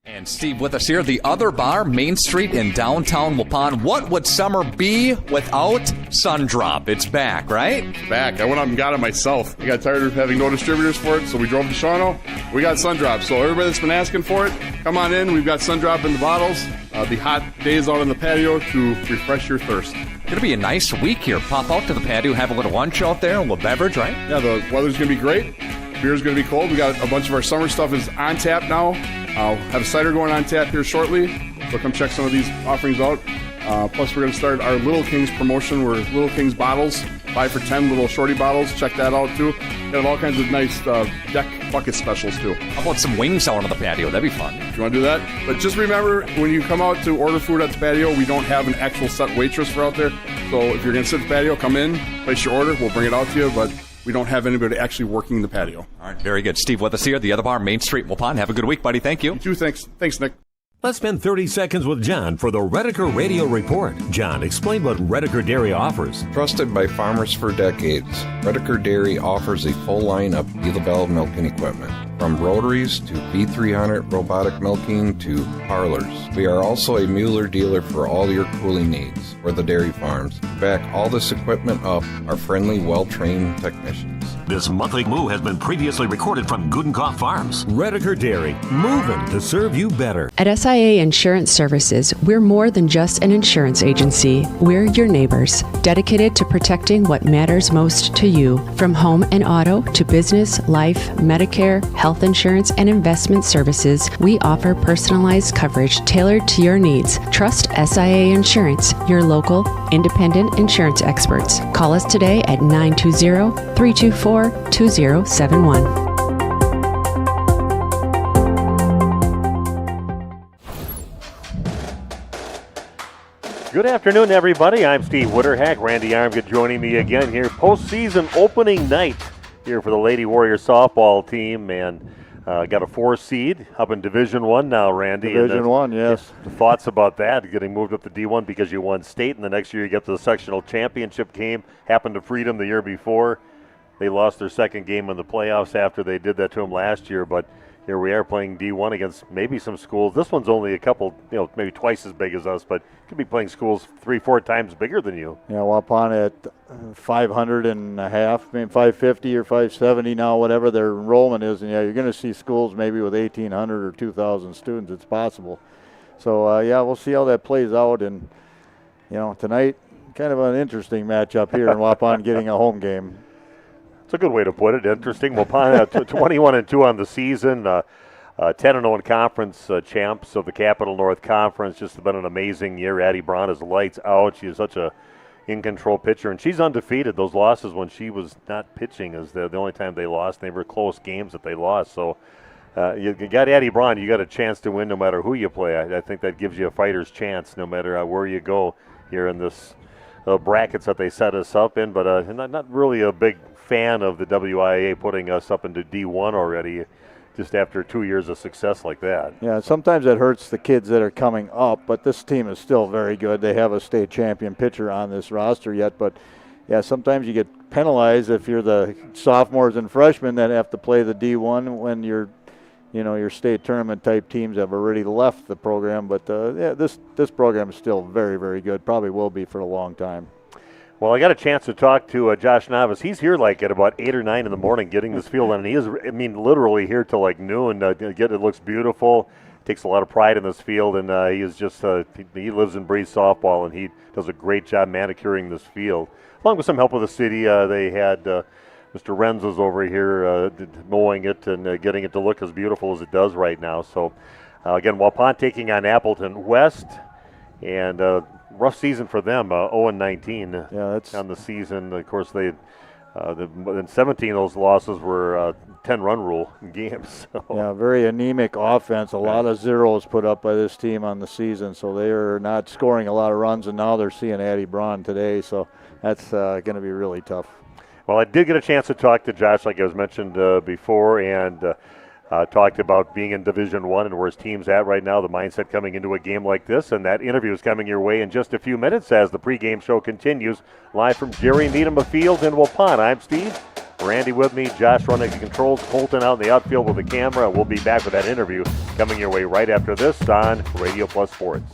And Steve with us here, the Other Bar, Main Street in downtown Waupun. What would summer be without Sundrop? It's back, right? Back. I went out and got it myself. I got tired of having no distributors for it, so we drove to Shawano. We got Sundrop. So everybody that's been asking for it, come on in. We've got Sundrop in the bottles. The hot days out on the patio to refresh your thirst. Going to be a nice week here. Pop out to the patio, have a little lunch out there, a little beverage, right? Yeah, the weather's going to be great. Beer's going to be cold. We got a bunch of our summer stuff is on tap now. I'll have a cider going on tap here shortly, so come check some of these offerings out. Plus, we're going to start our Little Kings promotion. We're Little Kings bottles, 5 for $10 little shorty bottles. Check that out, too. We have all kinds of nice deck bucket specials, too. How about some wings out on the patio? That'd be fun. If you want to do that. But just remember, when you come out to order food at the patio, we don't have an actual set waitress for out there. So if you're going to sit at the patio, come in, place your order. We'll bring it out to you, but we don't have anybody actually working the patio. All right, very good. Steve with us here, the Other Bar, Main Street, Waupun. Have a good week, buddy. Thank you. You too. Thanks, Nick. Let's spend 30 seconds with John for the Redeker Radio Report. John, explain what Redeker Dairy offers. Trusted by farmers for decades, Redeker Dairy offers a full line of Beagle milking equipment. From rotaries to V300 robotic milking to parlors. We are also a Mueller dealer for all your cooling needs for the dairy farms. To back all this equipment up are friendly, well-trained technicians. This monthly move has been previously recorded from Gudenkopf Farms. Redeker Dairy, moving to serve you better. At SIA Insurance Services, we're more than just an insurance agency. We're your neighbors, dedicated to protecting what matters most to you. From home and auto to business, life, Medicare, health insurance, and investment services, we offer personalized coverage tailored to your needs. Trust SIA Insurance, your local, independent insurance experts. Call us today at 920-324-2071. Good afternoon, everybody. I'm Steve Witterhack. Randy Armgood joining me again here. Postseason opening night here for the Lady Warrior softball team, and got a 4 seed up in Division I now, Randy. Division I, yes. Thoughts about that, getting moved up to D1 because you won state, and the next year you get to the sectional championship game. Happened to Freedom the year before. They lost their second game in the playoffs after they did that to them last year, but here we are playing D1 against maybe some schools. This one's only a couple, maybe twice as big as us, but could be playing schools 3-4 times bigger than you. Yeah, Waupun at 500 and a half, maybe 550 or 570 now, whatever their enrollment is. And, yeah, you're going to see schools maybe with 1,800 or 2,000 students. It's possible. So, yeah, we'll see how that plays out. And, tonight, kind of an interesting matchup here in Waupun getting a home game. It's a good way to put it. Interesting. Waupun 21-2 on the season, 10-0 in conference champs of the Capital North Conference. Just been an amazing year. Addie Braun is lights out. She is such a in-control pitcher, and she's undefeated. Those losses when she was not pitching is the only time they lost. They were close games that they lost. So you got Addie Braun. You got a chance to win no matter who you play. I think that gives you a fighter's chance no matter where you go here in this brackets that they set us up in. But not really a big fan of the WIA putting us up into D1 already just after 2 years of success like that. Yeah, sometimes that hurts the kids that are coming up, but this team is still very good. They have a state champion pitcher on this roster yet, but yeah, sometimes you get penalized if you're the sophomores and freshmen that have to play the D1 when your state tournament type teams have already left the program. But yeah, this program is still very, very good. Probably will be for a long time. Well, I got a chance to talk to Josh Novice. He's here like at about 8 or 9 in the morning getting this field, and he is, literally here till like noon. It looks beautiful. Takes a lot of pride in this field, and he is just he lives and breathes softball, and he does a great job manicuring this field. Along with some help of the city, they had Mr. Renzo's over here mowing it and getting it to look as beautiful as it does right now. So, again, Waupun taking on Appleton West, and rough season for them, 0-19 that's on the season. Of course, they in 17 of those losses were 10-run rule games. So. Yeah, very anemic offense. A lot of zeros put up by this team on the season, so they are not scoring a lot of runs, and now they're seeing Addie Braun today, so that's going to be really tough. Well, I did get a chance to talk to Josh, like I was mentioned before, and talked about being in Division I and where his team's at right now, the mindset coming into a game like this, and that interview is coming your way in just a few minutes as the pregame show continues live from Jerry Needham Field in Waupun. I'm Steve Randy with me, Josh running the controls, Colton out in the outfield with the camera. We'll be back with that interview coming your way right after this on Radio Plus Sports.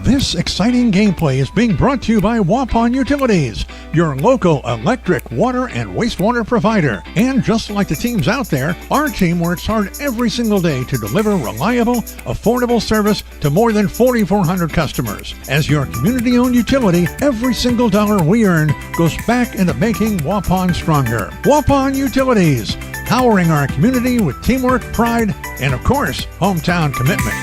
This exciting gameplay is being brought to you by Waupun Utilities, your local electric, water, and wastewater provider. And just like the teams out there, our team works hard every single day to deliver reliable, affordable service to more than 4,400 customers. As your community-owned utility, every single dollar we earn goes back into making Waupun stronger. Waupun Utilities, powering our community with teamwork, pride, and of course, hometown commitment.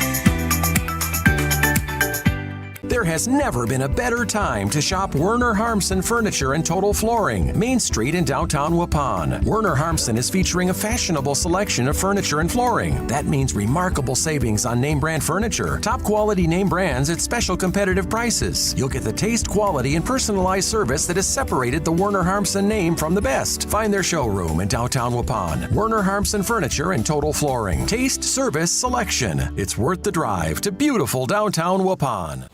There has never been a better time to shop Werner Harmsen Furniture and Total Flooring, Main Street in downtown Waupun. Werner Harmsen is featuring a fashionable selection of furniture and flooring. That means remarkable savings on name brand furniture, top quality name brands at special competitive prices. You'll get the taste, quality, and personalized service that has separated the Werner Harmsen name from the best. Find their showroom in downtown Waupun. Werner Harmsen Furniture and Total Flooring. Taste, service, selection. It's worth the drive to beautiful downtown Waupun.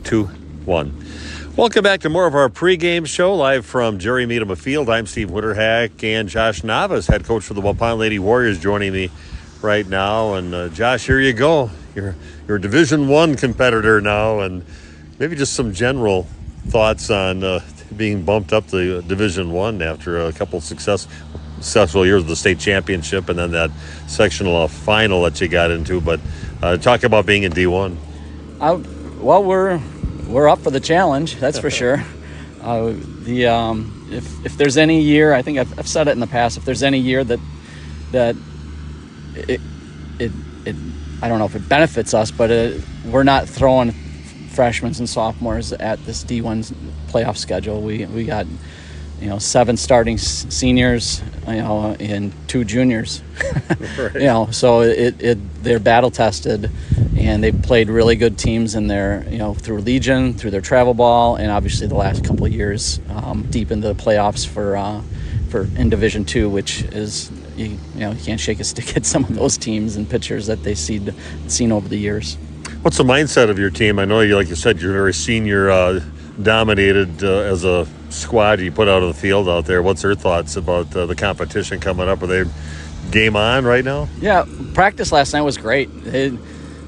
2-1. Welcome back to more of our pregame show live from Jerry Meadham Field. I'm Steve Winterhack, and Josh Navas, head coach for the Waupun Lady Warriors, joining me right now. And Josh, here you go. You're a Division I competitor now, and maybe just some general thoughts on being bumped up to Division I after a couple of successful years of the state championship and then that sectional final that you got into. But talk about being in D1. Well, we're up for the challenge, that's for sure. If there's any year, I think I've said it in the past, if there's any year that it I don't know if it benefits us, but we're not throwing freshmen and sophomores at this D1 playoff schedule. We got 7 starting seniors, and 2 juniors. Right. So they're battle tested, and they've played really good teams in their, through Legion, through their travel ball, and obviously the last couple of years deep into the playoffs for in Division II, which is you can't shake a stick at some of those teams and pitchers that they've seen over the years. What's the mindset of your team? I know you, like you said, you're very senior dominated as a squad you put out of the field out there. What's their thoughts about the competition coming up? Are they game on right now? Yeah, practice last night was great.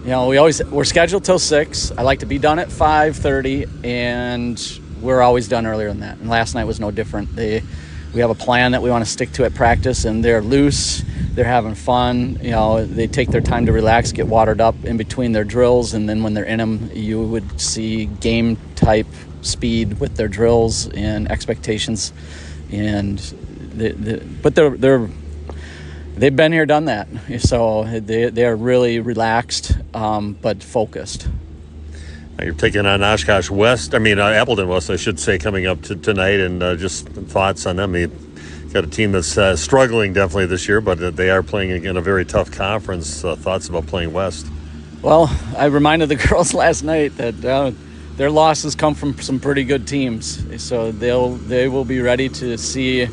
We're scheduled till 6. I like to be done at 5:30, and we're always done earlier than that. And last night was no different. We have a plan that we want to stick to at practice, and they're loose. They're having fun. They take their time to relax, get watered up in between their drills, and then when they're in them, you would see game type speed with their drills and expectations. And but they've been here, done that. So they are really relaxed, but focused. You're taking on Appleton West, I should say, coming up tonight, and just thoughts on them. You've got a team that's struggling definitely this year, but they are playing in a very tough conference. Thoughts about playing West? Well, I reminded the girls last night that their losses come from some pretty good teams, so they will be ready to see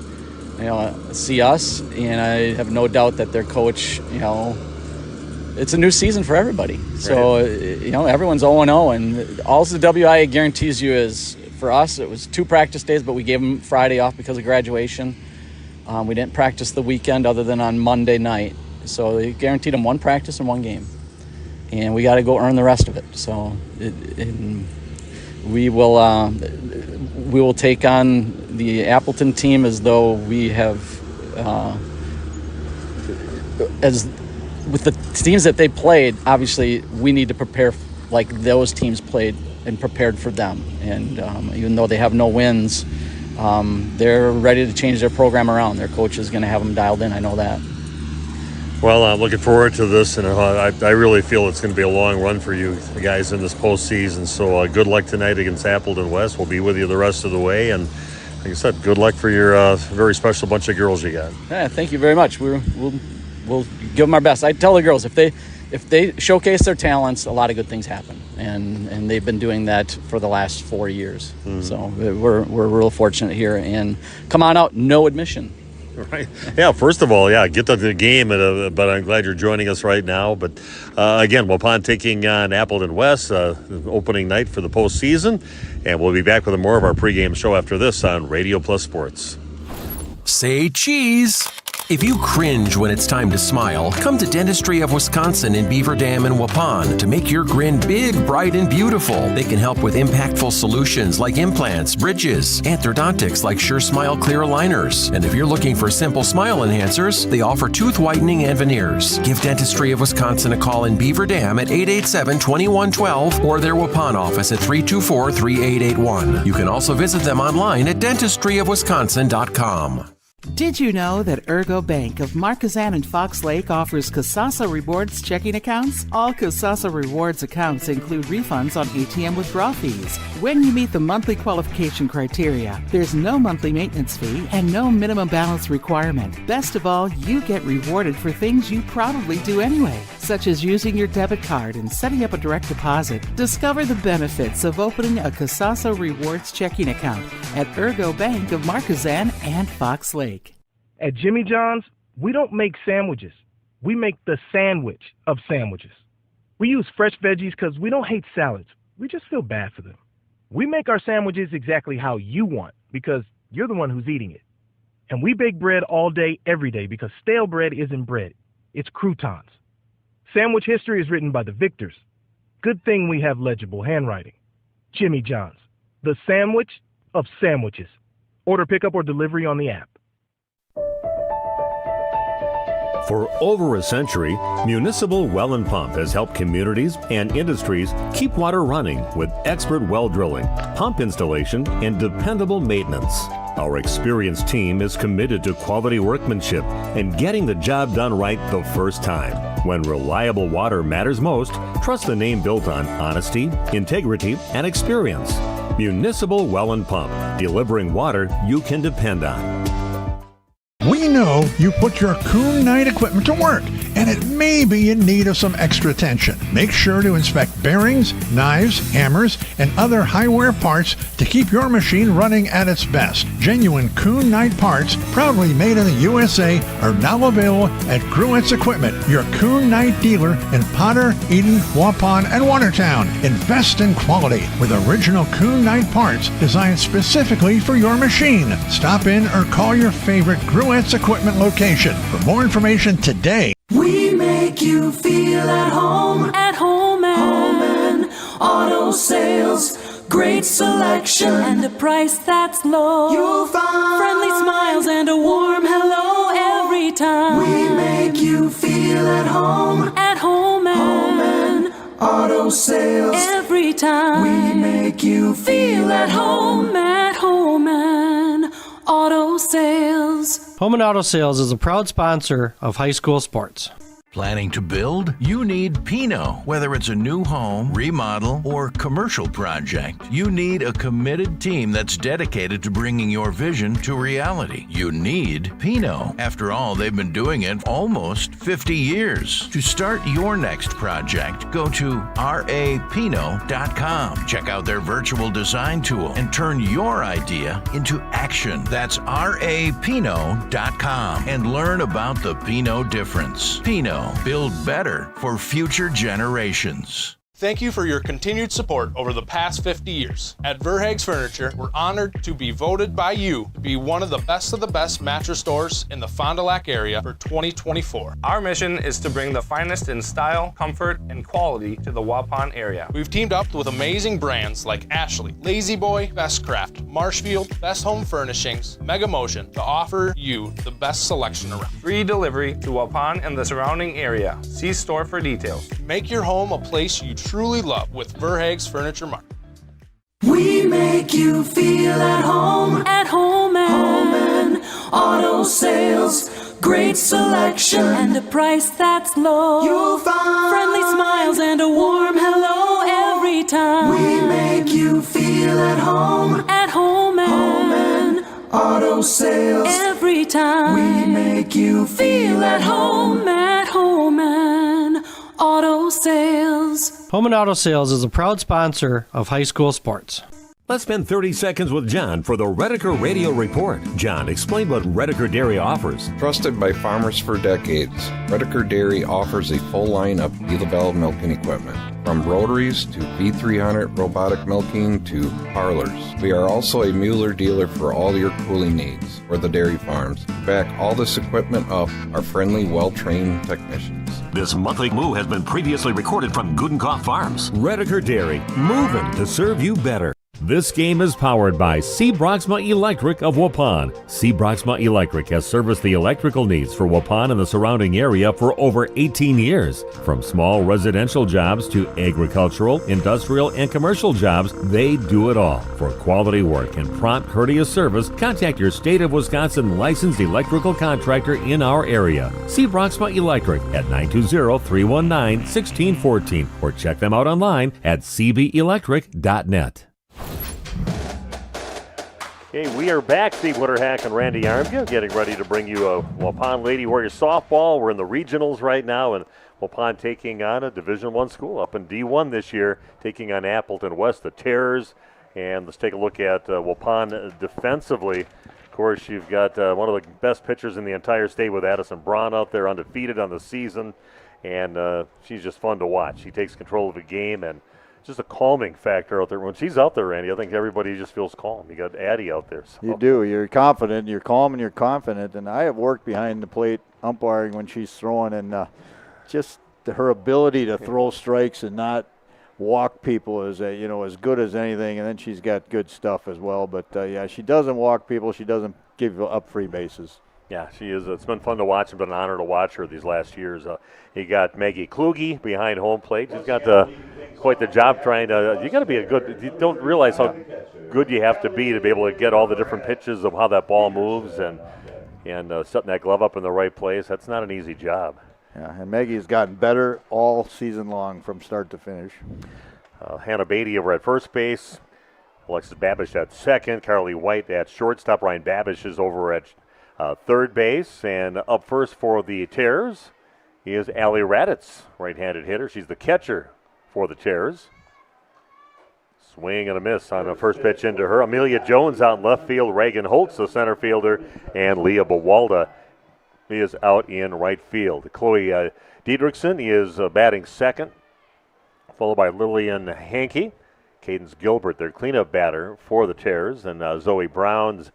us, and I have no doubt that their coach, it's a new season for everybody. So, everyone's 0-0, and all the WIA guarantees you is, for us, it was 2 practice days, but we gave them Friday off because of graduation. We didn't practice the weekend other than on Monday night. So they guaranteed them 1 practice and 1 game. And we got to go earn the rest of it. So we will take on the Appleton team as though we have, as with the teams that they played, obviously we need to prepare like those teams played and prepared for them. And even though they have no wins, they're ready to change their program around. Their coach is going to have them dialed in. I know that. Well, I'm looking forward to this, and I really feel it's going to be a long run for you guys in this postseason. So good luck tonight against Appleton West. We'll be with you the rest of the way, and like I said, good luck for your very special bunch of girls you got. Yeah, thank you very much. We'll give them our best. I tell the girls if they showcase their talents, a lot of good things happen, and they've been doing that for the last 4 years. Mm-hmm. So we're real fortunate here, and come on out, no admission. Right. Yeah, first of all, get to the game, but I'm glad you're joining us right now. But again, Waupun taking on Appleton West, opening night for the postseason, and we'll be back with more of our pregame show after this on Radio Plus Sports. Say cheese! If you cringe when it's time to smile, come to Dentistry of Wisconsin in Beaver Dam and Waupun to make your grin big, bright, and beautiful. They can help with impactful solutions like implants, bridges, orthodontics like Sure Smile clear aligners. And if you're looking for simple smile enhancers, they offer tooth whitening and veneers. Give Dentistry of Wisconsin a call in Beaver Dam at 887-2112 or their Waupun office at 324-3881. You can also visit them online at dentistryofwisconsin.com. Did you know that Ergo Bank of Marquezan and Fox Lake offers Casasa Rewards checking accounts? All Casasa Rewards accounts include refunds on ATM withdrawal fees. When you meet the monthly qualification criteria, there's no monthly maintenance fee and no minimum balance requirement. Best of all, you get rewarded for things you probably do anyway, such as using your debit card and setting up a direct deposit. Discover the benefits of opening a Casasa Rewards checking account at Ergo Bank of Marquezan and Fox Lake. At Jimmy John's, we don't make sandwiches. We make the sandwich of sandwiches. We use fresh veggies because we don't hate salads. We just feel bad for them. We make our sandwiches exactly how you want because you're the one who's eating it. And we bake bread all day, every day because stale bread isn't bread. It's croutons. Sandwich history is written by the victors. Good thing we have legible handwriting. Jimmy John's, the sandwich of sandwiches. Order pickup or delivery on the app. For over a century, Municipal Well and Pump has helped communities and industries keep water running with expert well drilling, pump installation, and dependable maintenance. Our experienced team is committed to quality workmanship and getting the job done right the first time. When reliable water matters most, trust the name built on honesty, integrity, and experience. Municipal Well and Pump, delivering water you can depend on. We know you put your Kuhn Knight equipment to work, and it may be in need of some extra attention. Make sure to inspect bearings, knives, hammers, and other high-wear parts to keep your machine running at its best. Genuine Kuhn Knight parts, proudly made in the USA, are now available at Gruetz Equipment, your Kuhn Knight dealer in Potter, Eden, Waupun, and Watertown. Invest in quality with original Kuhn Knight parts designed specifically for your machine. Stop in or call your favorite Gruetz Equipment location. For more information today, we make you feel at home and auto sales. Great selection and a price that's low. You'll find friendly smiles and a warm hello every time. We make you feel at home and auto sales. Every time we make you feel at home and auto sales. Home and Auto Sales is a proud sponsor of high school sports. Planning to build? You need Pino. Whether it's a new home, remodel, or commercial project, you need a committed team that's dedicated to bringing your vision to reality. You need Pino. After all, they've been doing it almost 50 years. To start your next project, go to rapino.com. Check out their virtual design tool and turn your idea into action. That's rapino.com and learn about the Pino difference. Pino. Build better for future generations. Thank you for your continued support over the past 50 years. At Verhaeg's Furniture, we're honored to be voted by you to be one of the best mattress stores in the Fond du Lac area for 2024. Our mission is to bring the finest in style, comfort, and quality to the Waupun area. We've teamed up with amazing brands like Ashley, Lazy Boy, Bestcraft, Marshfield, Best Home Furnishings, Mega Motion to offer you the best selection around. Free delivery to Waupun and the surrounding area. See store for details. Make your home a place you truly love with Verhaeg's Furniture Mart. We make you feel at home and auto sales. Great selection and a price that's low. You'll find friendly smiles and a warm hello every time. We make you feel at home and auto sales. Every time we make you feel at home and auto sales. Home and Auto Sales is a proud sponsor of high school sports. Let's spend 30 seconds with John for the Redeker Radio Report. John, explain what Redeker Dairy offers. Trusted by farmers for decades, Redeker Dairy offers a full line of valve milking equipment. From rotaries to V300 robotic milking to parlors. We are also a Mueller dealer for all your cooling needs for the dairy farms. To back all this equipment up are friendly, well-trained technicians. This monthly move has been previously recorded from Gudenkopf Farms. Redeker Dairy, moving to serve you better. This game is powered by C. Broxma Electric of Waupun. C. Broxma Electric has serviced the electrical needs for Waupun and the surrounding area for over 18 years. From small residential jobs to agricultural, industrial, and commercial jobs, they do it all. For quality work and prompt, courteous service, contact your State of Wisconsin licensed electrical contractor in our area. C. Broxma Electric at 920-319-1614 or check them out online at cbelectric.net. Okay, we are back. Steve Witterhack and Randy Armga getting ready to bring you a Waupun Lady Warriors softball. We're in the regionals right now, and Waupun taking on a Division I school up in D1 this year, taking on Appleton West, the Terrors. And let's take a look at Waupun defensively. Of course, you've got one of the best pitchers in the entire state with Addison Braun out there, undefeated on the season, and she's just fun to watch. She takes control of the game, and just a calming factor out there. When she's out there, Randy, I think everybody just feels calm. You got Addie out there. So. You do. You're confident. You're calm and you're confident. And I have worked behind the plate umpiring when she's throwing, and just her ability to throw strikes and not walk people is, as good as anything. And then she's got good stuff as well. But, yeah, she doesn't walk people. She doesn't give up free bases. Yeah, she is. It's been fun to watch. It's been an honor to watch her these last years. You got Maggie Kluge behind home plate. She's got quite the job trying to. You got to be you don't realize how good you have to be able to get all the different pitches of how that ball moves and setting that glove up in the right place. That's not an easy job. Yeah, and Maggie's gotten better all season long from start to finish. Hannah Beatty over at first base. Alexis Babish at second. Carly White at shortstop. Ryan Babish is over at third base, and up first for the Terrors is Allie Raditz, right-handed hitter. She's the catcher for the Terrors. Swing and a miss on the first pitch into her. Amelia Jones out in left field. Reagan Holtz, the center fielder, and Leah Bawalda is out in right field. Chloe Diedrichson is batting second, followed by Lillian Hankey. Cadence Gilbert, their cleanup batter for the Terrors, and Zoe Browns,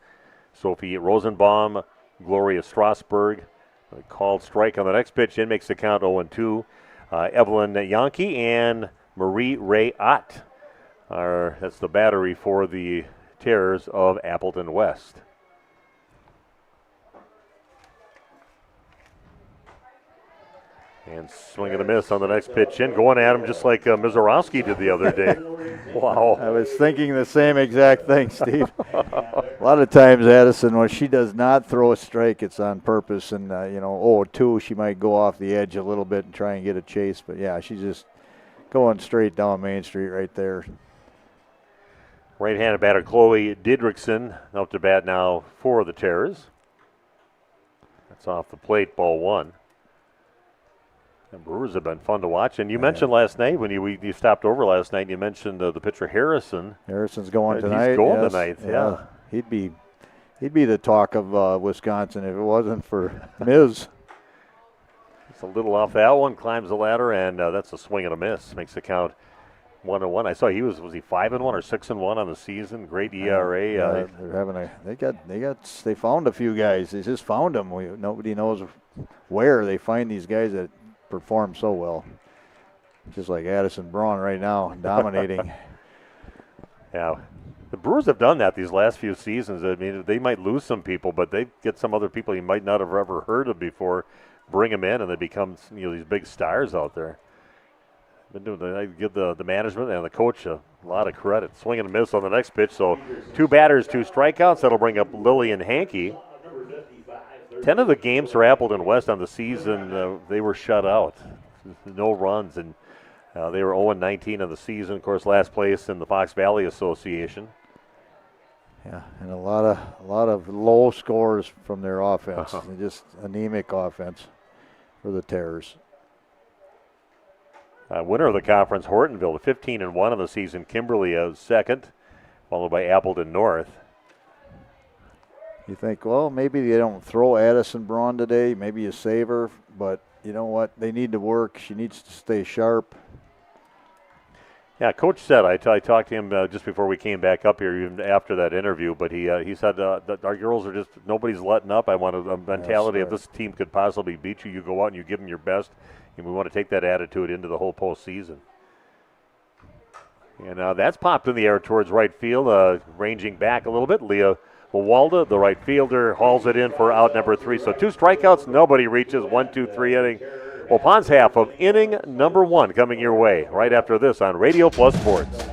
Sophie Rosenbaum, Gloria Strasberg. Called strike on the next pitch in, makes the count 0-2. Evelyn Yankee and Marie Ray Ott. That's the battery for the Terrors of Appleton West. And swing and a miss on the next pitch in. Going at him just like Mizorowski did the other day. Wow. I was thinking the same exact thing, Steve. A lot of times, Addison, when she does not throw a strike, it's on purpose. And, 0-2, she might go off the edge a little bit and try and get a chase. But, yeah, she's just going straight down Main Street right there. Right-handed batter Chloe Diedrichson up to bat now for the Terrors. That's off the plate, ball one. And Brewers have been fun to watch. And you mentioned last night when you stopped over last night, you mentioned the pitcher Harrison. Harrison's going tonight. He's going tonight, yeah. He'd be the talk of Wisconsin if it wasn't for Miz. It's a little off that one, climbs the ladder, and that's a swing and a miss. Makes the count 1-1. I saw he was he 5-1 or 6-1 on the season? Great ERA. They're having they found a few guys. They just found them. Nobody knows where they find these guys that perform so well. Just like Addison Braun right now, dominating. Yeah. The Brewers have done that these last few seasons. I mean, they might lose some people, but they get some other people you might not have ever heard of before, bring them in, and they become these big stars out there. I give the management and the coach a lot of credit. Swing and a miss on the next pitch. So 2 batters, 2 strikeouts. That'll bring up Lillian Hankey. 10 of the games for Appleton West on the season, they were shut out. No runs, and they were 0-19 on the season. Of course, last place in the Fox Valley Association. Yeah, and a lot of low scores from their offense. Just anemic offense for the Terrors. Winner of the conference, Hortonville, 15-1 on the season. Kimberly second. followed by Appleton North. You think, well, maybe they don't throw Addison Braun today. Maybe you save her. But you know what? They need to work. She needs to stay sharp. Yeah, Coach said, I talked to him just before we came back up here, even after that interview, but he said that our girls are just, nobody's letting up. I want a mentality if this team could possibly beat you, you go out and you give them your best, and we want to take that attitude into the whole postseason. And that's popped in the air towards right field, ranging back a little bit. Leah Wawalda, the right fielder, hauls it in for out number 3. So 2 strikeouts, nobody reaches, 1-2-3 inning. Waupun's half of inning number 1 coming your way right after this on Radio Plus Sports.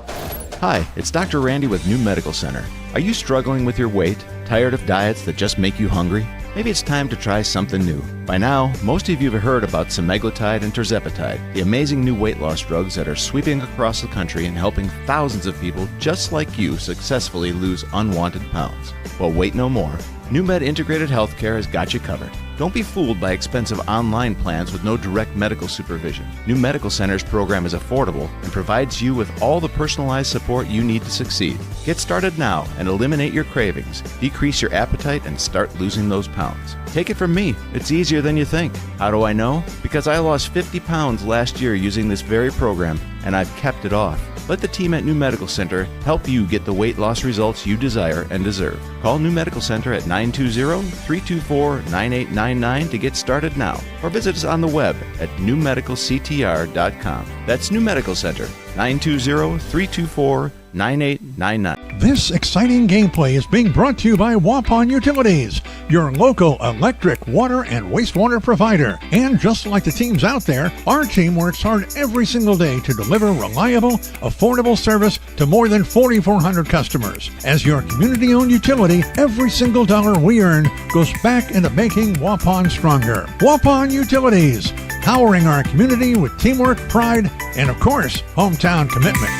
Hi, it's Dr. Randy with New Medical Center. Are you struggling with your weight? Tired of diets that just make you hungry? Maybe it's time to try something new. By now, most of you have heard about semaglutide and tirzepatide, the amazing new weight loss drugs that are sweeping across the country and helping thousands of people just like you successfully lose unwanted pounds. Well, wait no more. NewMed Integrated Healthcare has got you covered. Don't be fooled by expensive online plans with no direct medical supervision. New Medical Center's program is affordable and provides you with all the personalized support you need to succeed. Get started now and eliminate your cravings, decrease your appetite, and start losing those pounds. Take it from me, it's easier than you think. How do I know? Because I lost 50 pounds last year using this very program, and I've kept it off. Let the team at New Medical Center help you get the weight loss results you desire and deserve. Call New Medical Center at 920-324-9899 to get started now, or visit us on the web at newmedicalctr.com. That's New Medical Center, 920-324-9899. This exciting gameplay is being brought to you by Waupun Utilities, your local electric, water, and wastewater provider. And just like the teams out there, our team works hard every single day to deliver reliable, affordable service to more than 4,400 customers. As your community-owned utility, every single dollar we earn goes back into making Waupun stronger. Waupun Utilities, powering our community with teamwork, pride, and of course, hometown commitment.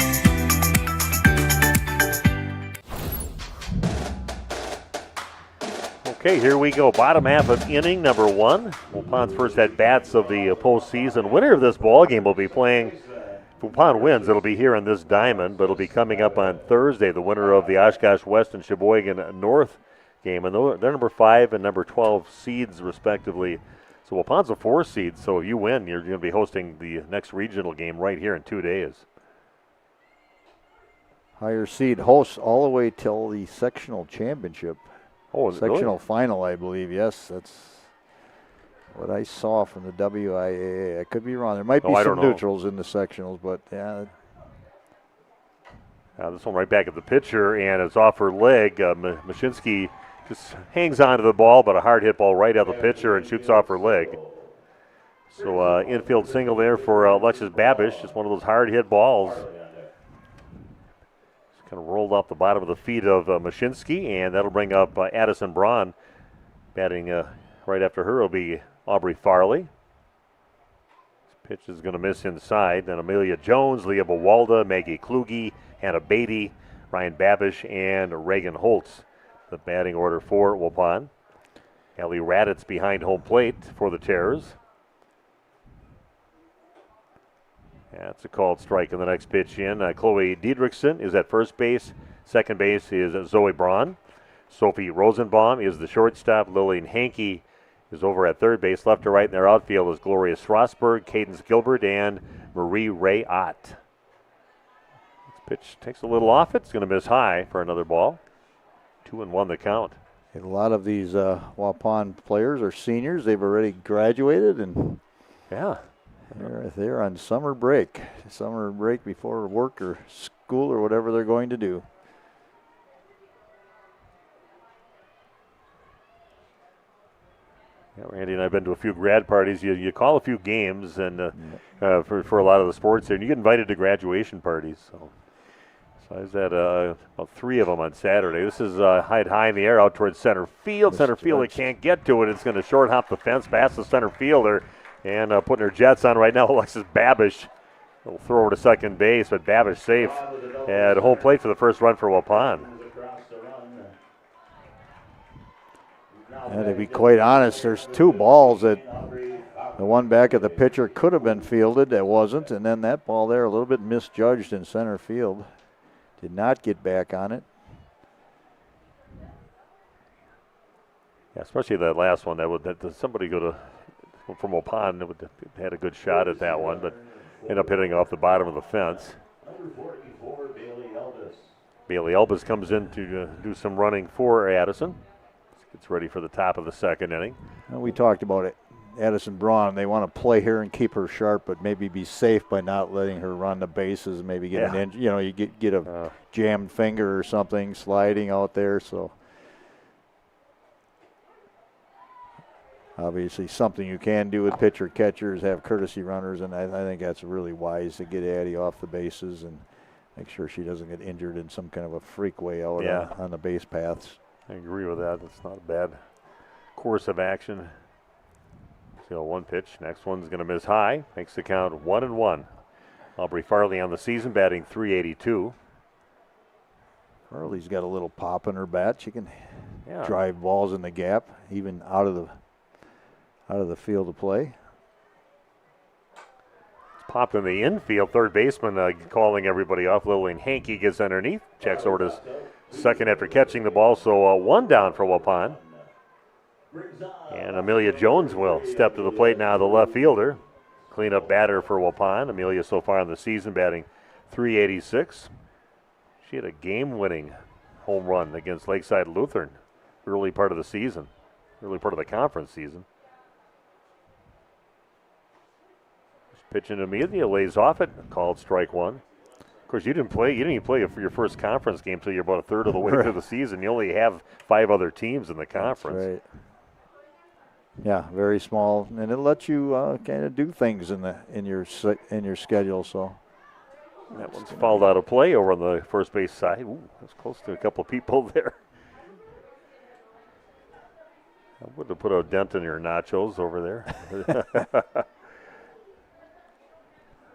Okay, here we go. Bottom half of inning number 1. Waupun's first at-bats of the postseason. Winner of this ball game will be playing. If Waupun wins, it'll be here in this diamond, but it'll be coming up on Thursday. The winner of the Oshkosh West and Sheboygan North game, and they're number 5 and number 12 seeds, respectively. So Waupun's a 4 seed, so if you win, you're going to be hosting the next regional game right here in 2 days. Higher seed hosts all the way till the sectional championship. Oh, is it sectional really? final, I believe. Yes, that's what I saw from the WIAA. I could be wrong. There might be some neutrals in the sectionals, but yeah. This one right back at the pitcher, and it's off her leg. Mashinsky just hangs on to the ball, but a hard hit ball right at the pitcher and shoots off her leg. So infield single there for Alexis Babish. Just one of those hard hit balls. Kind of rolled off the bottom of the feet of Mashinsky, and that'll bring up Addison Braun. Batting right after her will be Aubrey Farley. This pitch is going to miss inside. Then Amelia Jones, Leah Wawalda, Maggie Kluge, Hannah Beatty, Ryan Babish, and Reagan Holtz. The batting order for Waupun. Ellie Raditz behind home plate for the Terrors. That's a called strike in the next pitch in. Chloe Diedrichson is at first base. Second base is Zoe Braun. Sophie Rosenbaum is the shortstop. Lillian Hankey is over at third base. Left to right in their outfield is Gloria Strasberg, Cadence Gilbert, and Marie Ray Ott. This pitch takes a little off it. It's going to miss high for another ball. 2-1 the count. A lot of these Waupun players are seniors. They've already graduated, and yeah, they're on summer break before work or school or whatever they're going to do. Yeah, Randy and I have been to a few grad parties. You call a few games, and for a lot of the sports there, and you get invited to graduation parties. So I was at about 3 of them on Saturday. This is high in the air out towards center field. Center fielder can't get to it. It's going to short hop the fence past the center fielder. And putting her jets on right now, Alexis Babish will throw over to second base, but Babish safe at home plate for the first run for Waupun. And to be quite honest, there's 2 balls that the one back at the pitcher could have been fielded, that wasn't, and then that ball there a little bit misjudged in center field. Did not get back on it. Yeah, especially that last one. That somebody from Waupun had a good shot at that one, but ended up hitting off the bottom of the fence. Bailey Elbis comes in to do some running for Addison. Gets ready for the top of the second inning. Well, we talked about it. Addison Braun, they want to play her and keep her sharp, but maybe be safe by not letting her run the bases. Maybe get an injury. You know, you get a jammed finger or something sliding out there. So obviously something you can do with pitcher catchers, have courtesy runners, and I think that's really wise to get Addie off the bases and make sure she doesn't get injured in some kind of a freak way out on the base paths. I agree with that. It's not a bad course of action. So one pitch. Next one's going to miss high. Makes the count 1-1. Aubrey Farley on the season, batting .382. Farley's got a little pop in her bat. She can drive balls in the gap, even out of the field of play. Popped in the infield. Third baseman calling everybody off. Lillian Hankey gets underneath. Checks over to second after catching the ball. So one down for Waupun. And Amelia Jones will step to the plate now, the left fielder. Cleanup batter for Waupun. Amelia so far in the season batting .386. She had a game-winning home run against Lakeside Lutheran early part of the season, early part of the conference season. Pitching Amelia, lays off it, called strike one. Of course, you didn't even play for your first conference game until you're about a third of the way through the season. You only have 5 other teams in the conference. That's right. Yeah, very small, and it lets you kind of do things in your schedule. So that one's fouled out of play over on the first base side. Ooh, that's close to a couple of people there. I would have put a dent in your nachos over there.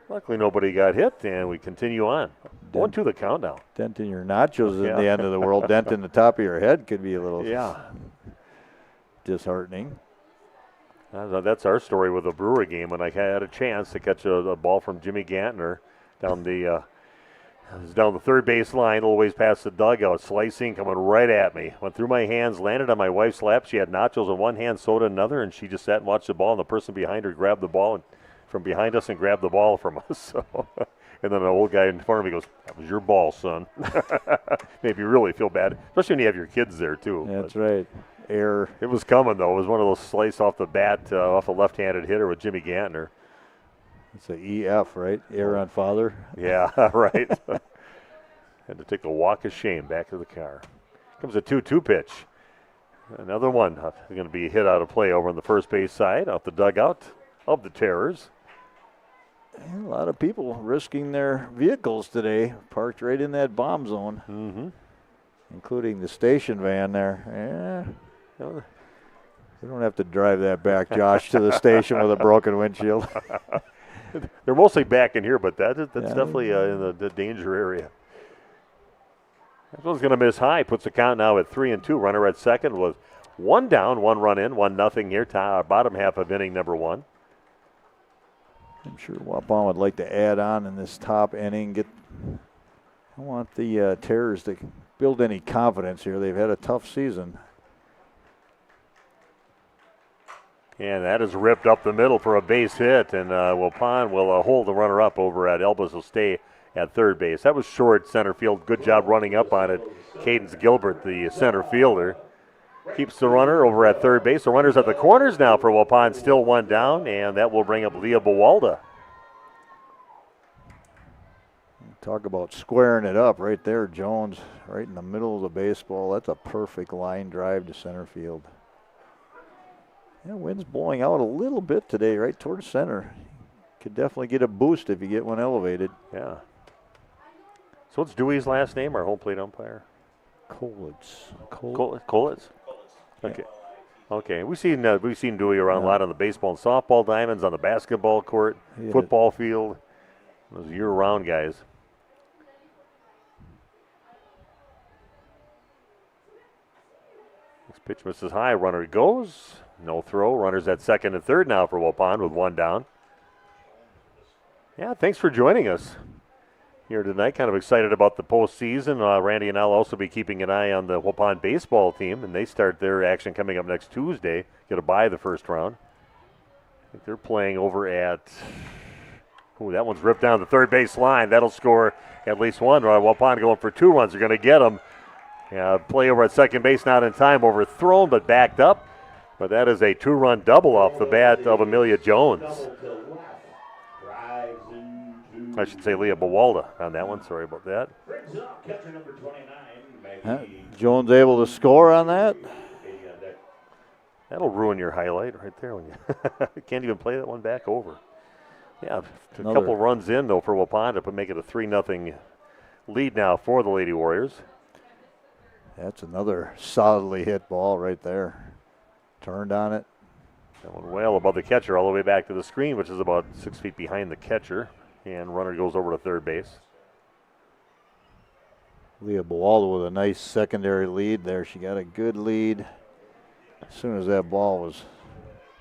Luckily, nobody got hit, and we continue on. 1-2 the countdown. Dent in your nachos isn't the end of the world. Dent in the top of your head could be a little disheartening. That's our story with the Brewer game. When I had a chance to catch a ball from Jimmy Gantner down the third base line, a little ways past the dugout, slicing, coming right at me. Went through my hands, landed on my wife's lap. She had nachos in one hand, soda in another, and she just sat and watched the ball, and the person behind her grabbed the ball from behind us and grabbed the ball from us. So, and then an old guy in front of me goes, "That was your ball, son." Made me really feel bad, especially when you have your kids there, too. That's right. Error. It was coming, though. It was one of those slice off the bat, off a left-handed hitter with Jimmy Gantner. It's a EF, right? Error on father. Yeah, right. Had to take a walk of shame back to the car. Comes a 2-2 pitch. Another one going to be hit out of play over on the first base side, off the dugout of the Terrors. And a lot of people risking their vehicles today, parked right in that bomb zone, including the station van there. Yeah. We don't have to drive that back, Josh, to the station with a broken windshield. They're mostly back in here, but that's definitely in the danger area. This one's going to miss high. Puts the count now at 3-2. Runner at second with 1 down, 1 run in, 1-0 here. Bottom half of inning number 1. I'm sure Waupun would like to add on in this top inning. I want the Terrors to build any confidence here. They've had a tough season. And that is ripped up the middle for a base hit, and Waupun will hold the runner up over at Elbis. Will stay at third base. That was short center field. Good job running up on it. Cadence Gilbert, the center fielder, keeps the runner over at third base. The runner's at the corners now for Waupun, still 1 down, and that will bring up Leah Bawalda. Talk about squaring it up right there, Jones, right in the middle of the baseball. That's a perfect line drive to center field. Yeah, wind's blowing out a little bit today, right towards center. Could definitely get a boost if you get one elevated. Yeah. So what's Dewey's last name, our home plate umpire? Colitz. Colitz? Okay. Okay. We've seen Dewey around a lot on the baseball and softball diamonds, on the basketball court, football field. Those year-round guys. Next pitch misses high. Runner goes. No throw. Runners at second and third now for Waupun with 1 down. Yeah, thanks for joining us here tonight. Kind of excited about the postseason. Randy and I'll also be keeping an eye on the Waupun baseball team, and they start their action coming up next Tuesday. Get a bye the first round. I think they're playing over at... Ooh, that one's ripped down the third base line. That'll score at least one. Waupun going for 2 runs. They're going to get them. Play over at second base, not in time. Overthrown, but backed up. But that is a 2-run double off the bat of Amelia Jones. I should say Leah Bawalda on that one. Sorry about that. Jones able to score on that? That'll ruin your highlight right there when you can't even play that one back over. Yeah, a couple runs in, though, for Waupun to make it a 3-0 lead now for the Lady Warriors. That's another solidly hit ball right there. Turned on it. That one well above the catcher all the way back to the screen, which is about 6 feet behind the catcher. And runner goes over to third base. Leah Bawalda with a nice secondary lead there. She got a good lead. As soon as that ball was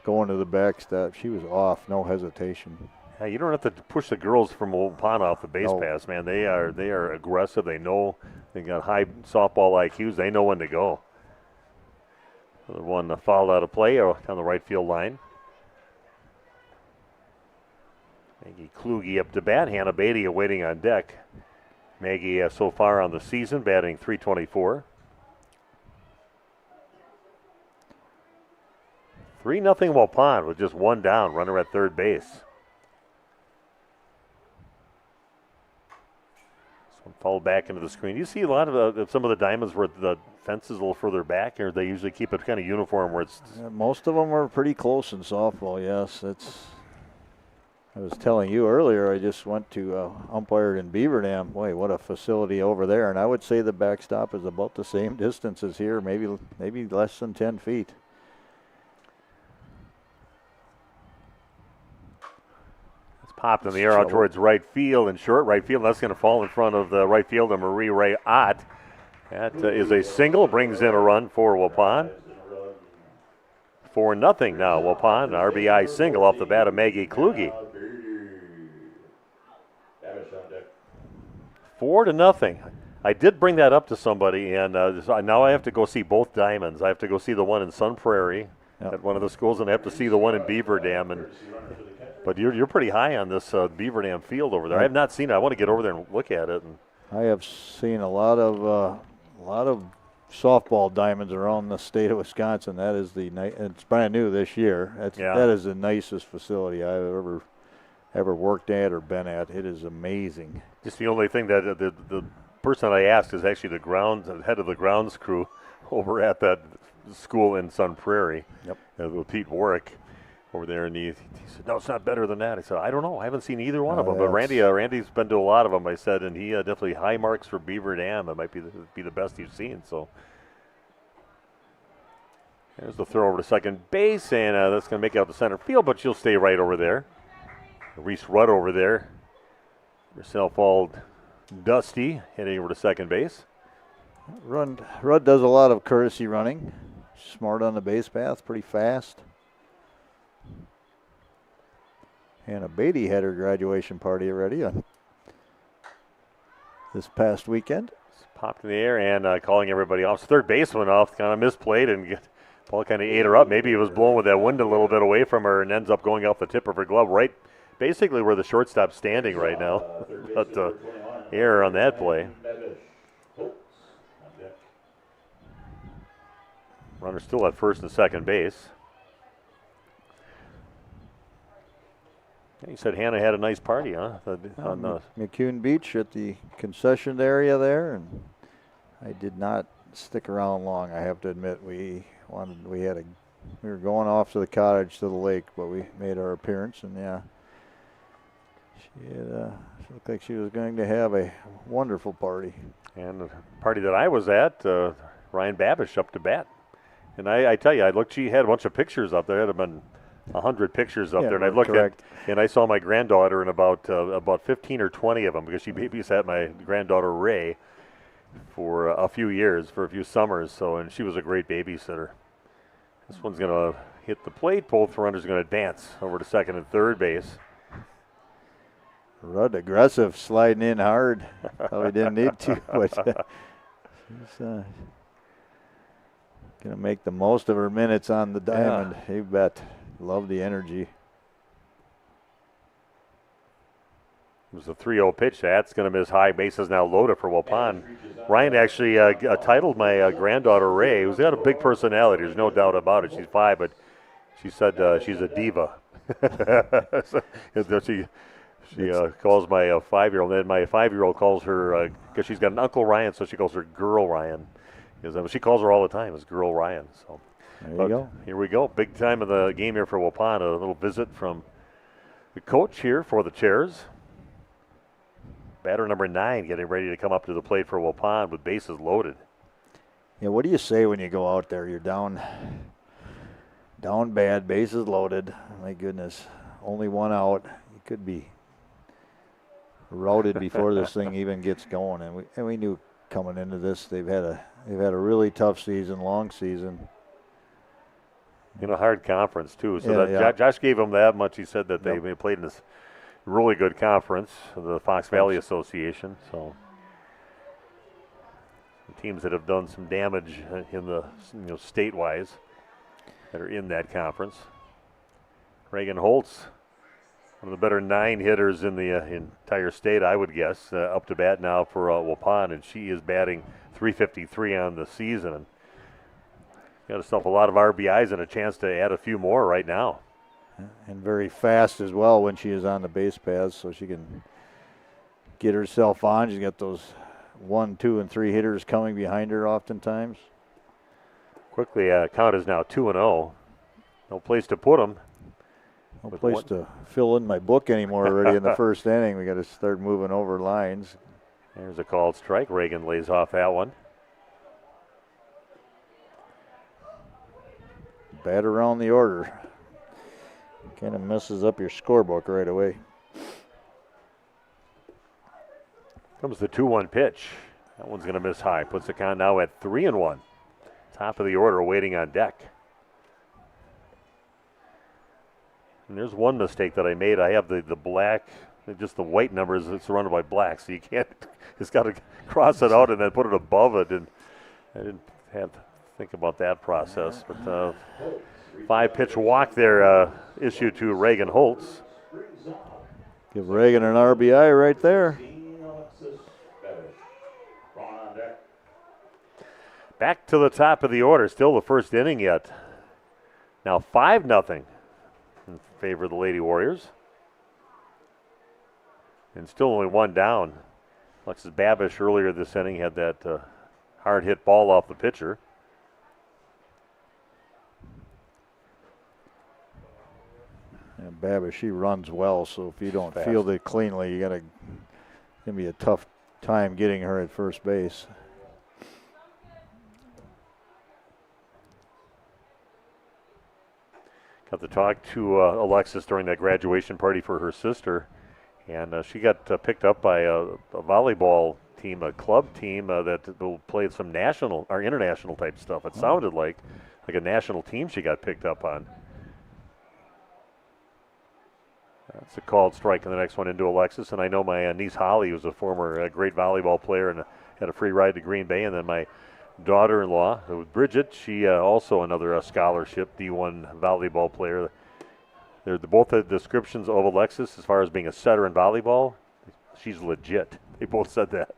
going to the backstop, she was off, no hesitation. Yeah, you don't have to push the girls from Waupun off the base pass, man. They are aggressive. They know they got high softball IQs. They know when to go. The one fouled out of play on the right field line. Maggie Kluge up to bat. Hannah Beatty waiting on deck. Maggie so far on the season batting .324. 3-0 Waupun with just one down. Runner at third base. Fall back into the screen. You see a lot of some of the diamonds where the fence is a little further back, or they usually keep it kind of uniform where it's... most of them are pretty close in softball, yes. I was telling you earlier, I just went to umpired in Beaver Dam. Boy, what a facility over there. And I would say the backstop is about the same distance as here, maybe less than 10 feet. Popped in the air out towards right field and short right field. That's going to fall in front of the right fielder, Marie Ray Ott. That is a single, brings in a run for Waupun. 4-0 now, Waupun. RBI single off the bat of Maggie Kluge. 4-0. I did bring that up to somebody, and now I have to go see both diamonds. I have to go see the one in Sun Prairie at one of the schools, and I have to see the one in Beaver Dam. But you're pretty high on this Beaver Dam field over there. I have not seen it. I want to get over there and look at it. I have seen a lot of softball diamonds around the state of Wisconsin. That is it's brand new this year. That is the nicest facility I've ever worked at or been at. It is amazing. Just the only thing that the person I asked is actually the head of the grounds crew over at that school in Sun Prairie. With Pete Warwick over there, and he said, no, it's not better than that. I said, I don't know. I haven't seen either one of them. But Randy's been to a lot of them, I said, and he definitely high marks for Beaver Dam. It might be the best he's seen. So there's the throw over to second base, and that's going to make it out to center field, but she'll stay right over there. Reese Rudd over there. Herself all dusty, heading over to second base. Rudd does a lot of courtesy running. Smart on the base path, pretty fast. Hannah Beatty had her graduation party already this past weekend. Popped in the air and calling everybody off. Third baseman off, kind of misplayed, and ball kind of ate her up. Maybe it was blown with that wind a little bit away from her and ends up going off the tip of her glove, right basically where the shortstop's standing right now. But error on that play. Runner still at first and second base. You said Hannah had a nice party, huh? On McCune Beach at the concession area there, and I did not stick around long. I have to admit, we were going off to the cottage to the lake, but we made our appearance, and she looked like she was going to have a wonderful party. And the party that I was at, Ryan Babish up to bat, and I tell you, she had a bunch of pictures up there. It had been 100 pictures up there, and I looked at, and I saw my granddaughter in about 15 or 20 of them, because she babysat my granddaughter Ray for a few summers. So, and she was a great babysitter. This one's going to hit the plate. Both runners are going to advance over to second and third base. Rudd aggressive, sliding in hard. Oh, he didn't need to, but he's going to make the most of her minutes on the diamond. Yeah. You bet. Love the energy. It was a 3-0 pitch. That's going to miss high. Bases now loaded for Waupun. Ryan actually titled my granddaughter Ray, who's got a big personality. There's no doubt about it. She's 5, but she said she's a diva. She calls my 5-year-old, and my 5-year-old calls her, because she's got an Uncle Ryan, so she calls her Girl Ryan. She calls her all the time as Girl Ryan. So there you go. Here we go. Big time of the game here for Waupun. A little visit from the coach here for the Chairs. Batter number 9 getting ready to come up to the plate for Waupun with bases loaded. Yeah, what do you say when you go out there? You're down bad, bases loaded. My goodness, only 1 out. You could be routed before this thing even gets going. And we knew coming into this they've had a really tough season, long season. In a hard conference too. So Josh gave them that much. He said that they played in this really good conference, the Fox Valley Association. So some teams that have done some damage in the state-wise that are in that conference. Reagan Holtz, one of the better 9 hitters in the entire state, I would guess, up to bat now for Waupun, and she is batting .353 on the season. And got herself a lot of RBIs and a chance to add a few more right now. And very fast as well when she is on the base paths, so she can get herself on. She's got those 1, 2, and 3 hitters coming behind her oftentimes. Quickly, count is now 2-0. No place to put them. No place to fill in my book anymore already in the first inning. We got to start moving over lines. There's a called strike. Reagan lays off that one. Bat around the order. Kind of messes up your scorebook right away. Comes the 2-1 pitch. That one's going to miss high. Puts the count now at 3-1. Top of the order waiting on deck. And there's one mistake that I made. I have the black, just the white numbers. It's surrounded by black, so you can't. It's got to cross it out and then put it above it. And I didn't have to think about that process. But 5-pitch walk there issued to Reagan Holtz. Give Reagan an RBI right there. Back to the top of the order. Still the first inning yet. Now 5-0 in favor of the Lady Warriors. And still only 1 down. Alexis Babish earlier this inning had that hard hit ball off the pitcher. And Babish, she runs well, so if you don't field it cleanly, it's gonna be a tough time getting her at first base. Got to talk to Alexis during that graduation party for her sister, and she got picked up by a volleyball team, a club team that will play some national or international type stuff. It sounded like a national team she got picked up on. That's a called strike, and the next one into Alexis. And I know my niece Holly, who's a former great volleyball player and had a free ride to Green Bay, and then my daughter-in-law, Bridget, she also another scholarship D1 volleyball player. They're both the descriptions of Alexis as far as being a setter in volleyball. She's legit. They both said that.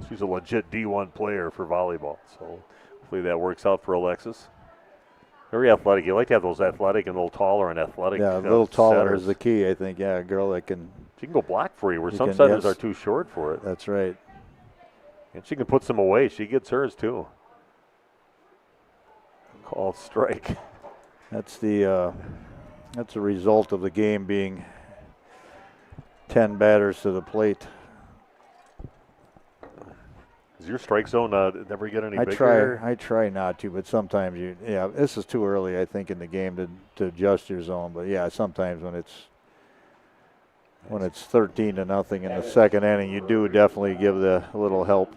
She's a legit D1 player for volleyball. So hopefully that works out for Alexis. Very athletic. You like to have those athletic and a little taller and athletic. Yeah, a little taller setters. is the key, I think. Yeah, a girl that can. She can go block for you, where some setters are too short for it. That's right. And she can put some away. She gets hers too. Called strike. That's the result of the game being 10 batters to the plate. Does your strike zone never get any bigger? I try not to, but sometimes this is too early, I think, in the game to adjust your zone. But yeah, sometimes when it's 13-0 in the second inning, you do definitely give a little help.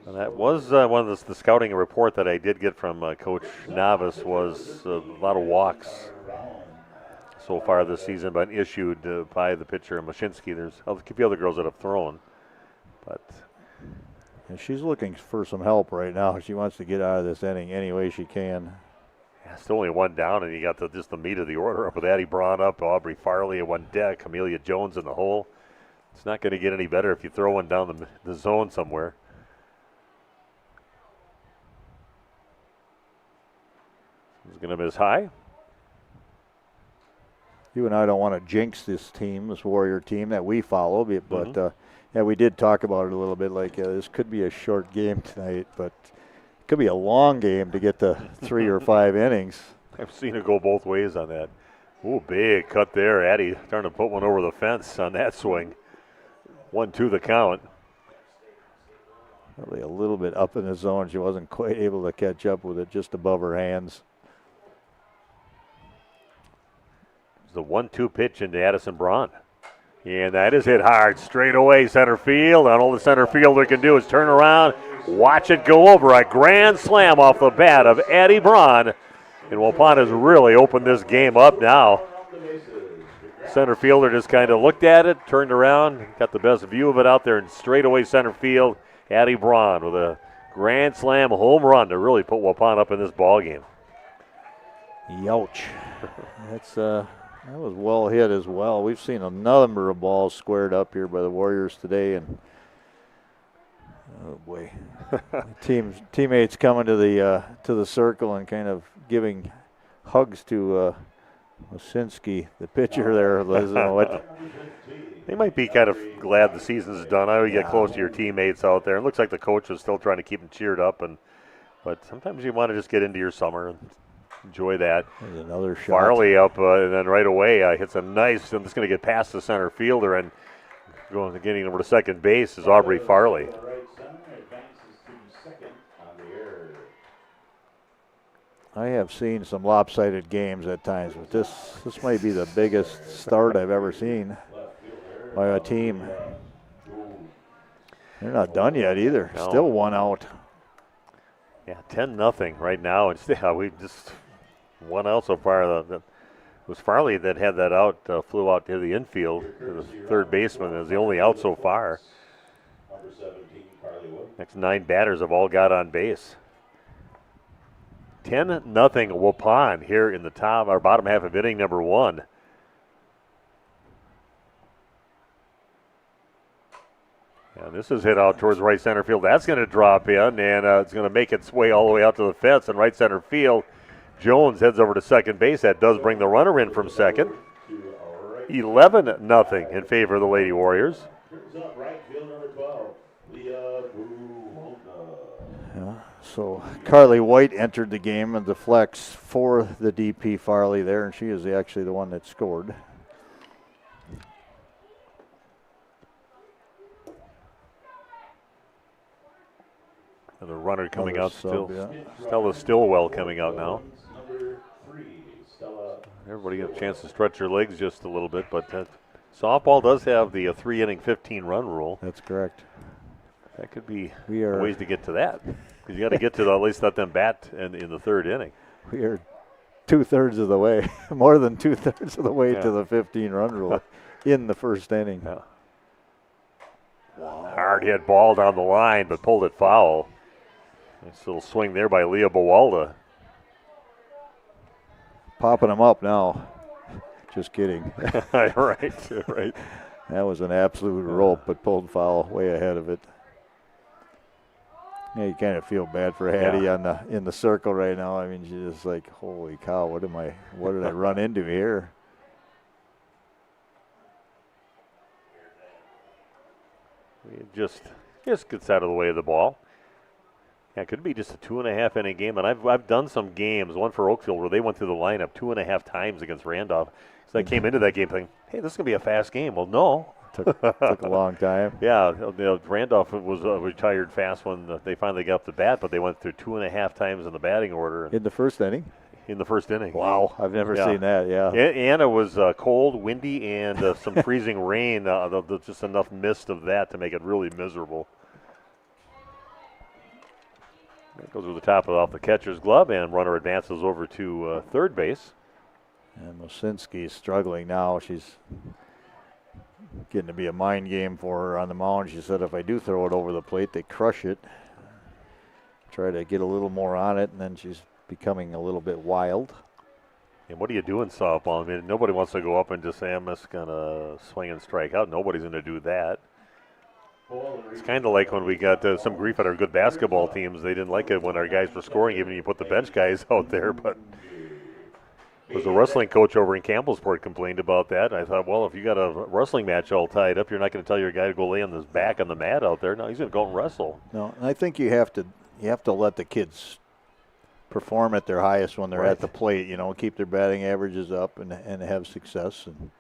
And that was one of the scouting report that I did get from Coach Novice was a lot of walks. so far this season been issued by the pitcher Mashinsky. There's a few other girls that have thrown, but and she's looking for some help right now. She wants to get out of this inning any way she can. yeah, still only one down, and you got just the meat of the order up with Addie Braun up, Aubrey Farley at one deck, Amelia Jones in the hole. It's not going to get any better if you throw one down the zone somewhere. He's going to miss high. You and I don't want to jinx this team, this Warrior team that we follow, but yeah, we did talk about it a little bit. Like this could be a short game tonight, but it could be a long game to get to 3 or 5 innings. I've seen it go both ways on that. Ooh, big cut there. Addie trying to put one over the fence on that swing. 1-2 the count. Probably a little bit up in the zone. She wasn't quite able to catch up with it, just above her hands. The 1-2 pitch into Addison Braun. And that is hit hard straight away center field. And all the center fielder can do is turn around, watch it go over. A grand slam off the bat of Addie Braun. And Waupun has really opened this game up now. Center fielder just kind of looked at it, turned around, got the best view of it out there in straightaway center field. Addie Braun with a grand slam home run to really put Waupun up in this ball game. Youch. That was well hit as well. We've seen a number of balls squared up here by the Warriors today, and oh boy, teammates coming to the circle and kind of giving hugs to Osinski, the pitcher there. They might be kind of glad the season's done. I know you get close to your teammates out there. It looks like the coach was still trying to keep them cheered up, but sometimes you want to just get into your summer and enjoy that. There's another shot. Farley up, and then right away hits a nice, and it's going to get past the center fielder and getting over to second base is Aubrey Farley. I have seen some lopsided games at times, but this might be the biggest start I've ever seen by a team. They're not done yet either. No. Still one out. Yeah, 10-0 right now. And we just one out so far. It was Farley that had that out, flew out to the infield. The third baseman is the only out so far. Next 9 batters have all got on base. 10-0 Waupun here in the bottom half of inning number 1. And this is hit out towards right center field. That's going to drop in, and it's going to make its way all the way out to the fence in right center field. Jones heads over to second base. That does bring the runner in from second. 11-0 in favor of the Lady Warriors. Yeah, so Carly White entered the game and the flex for the DP Farley there, and she is actually the one that scored. And the runner coming out sub, still. yeah. Stella Stillwell coming out now. Everybody get a chance to stretch their legs just a little bit, but softball does have the 3-inning 15-run rule. That's correct. That could be ways to get to that. Because you got to get to at least let them bat in the third inning. We are 2/3 of the way, more than 2/3 of the way to the 15-run rule in the first inning. Yeah. Wow. Hard hit ball down the line, but pulled it foul. Nice little swing there by Leah Bawalda. Popping them up now. Just kidding. right. That was an absolute rope, but pulled foul way ahead of it. Yeah, you kind of feel bad for Hattie in the circle right now. I mean, she's just like, holy cow, what did I run into here? It just gets out of the way of the ball. Yeah, it could be just a 2.5 inning game, and I've done some games, one for Oakfield, where they went through the lineup 2.5 times against Randolph. So I came into that game thinking, hey, this is going to be a fast game. Well, no. Took a long time. Yeah, Randolph was retired fast when they finally got up to bat, but they went through 2.5 times in the batting order. In the first inning? In the first inning. Wow, I've never seen that, yeah. And it was cold, windy, and some freezing rain. Just enough mist of that to make it really miserable. That goes over the top off the catcher's glove, and runner advances over to third base. And Mosinski's struggling now. She's getting to be a mind game for her on the mound. She said if I do throw it over the plate, they crush it. Try to get a little more on it, and then she's becoming a little bit wild. And what do you do in softball? I mean, nobody wants to go up and just say, I'm just going to swing and strike out. Nobody's going to do that. It's kind of like when we got some grief at our good basketball teams. They didn't like it when our guys were scoring, even if you put the bench guys out there. But there was a wrestling coach over in Campbellsport complained about that. I thought, well, if you got a wrestling match all tied up, you're not going to tell your guy to go lay on his back on the mat out there. No, he's going to go and wrestle. No, and I think you have to let the kids perform at their highest when they're at the plate, keep their batting averages up and have success. And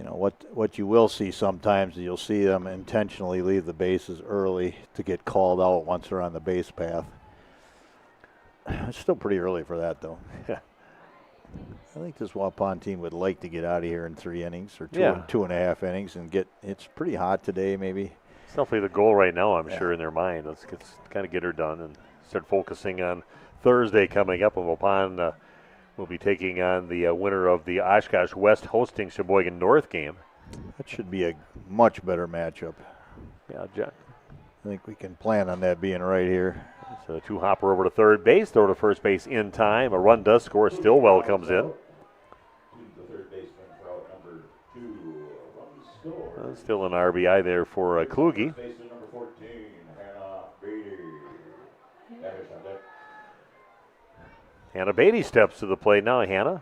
what you will see sometimes is you'll see them intentionally leave the bases early to get called out once they're on the base path. It's still pretty early for that, though. Yeah. I think this Waupun team would like to get out of here in 3 innings or 2.5 innings and it's pretty hot today, maybe. It's definitely the goal right now, I'm sure, in their mind. Let's kind of get her done and start focusing on Thursday coming up. And Waupun will be taking on the winner of the Oshkosh West hosting Sheboygan North game. That should be a much better matchup. Yeah, John. I think we can plan on that being right here. So two-hopper over to third base, throw to first base in time. A run does score. Stillwell comes in. Still an RBI there for Kluge. Hannah Beatty steps to the plate now. Hannah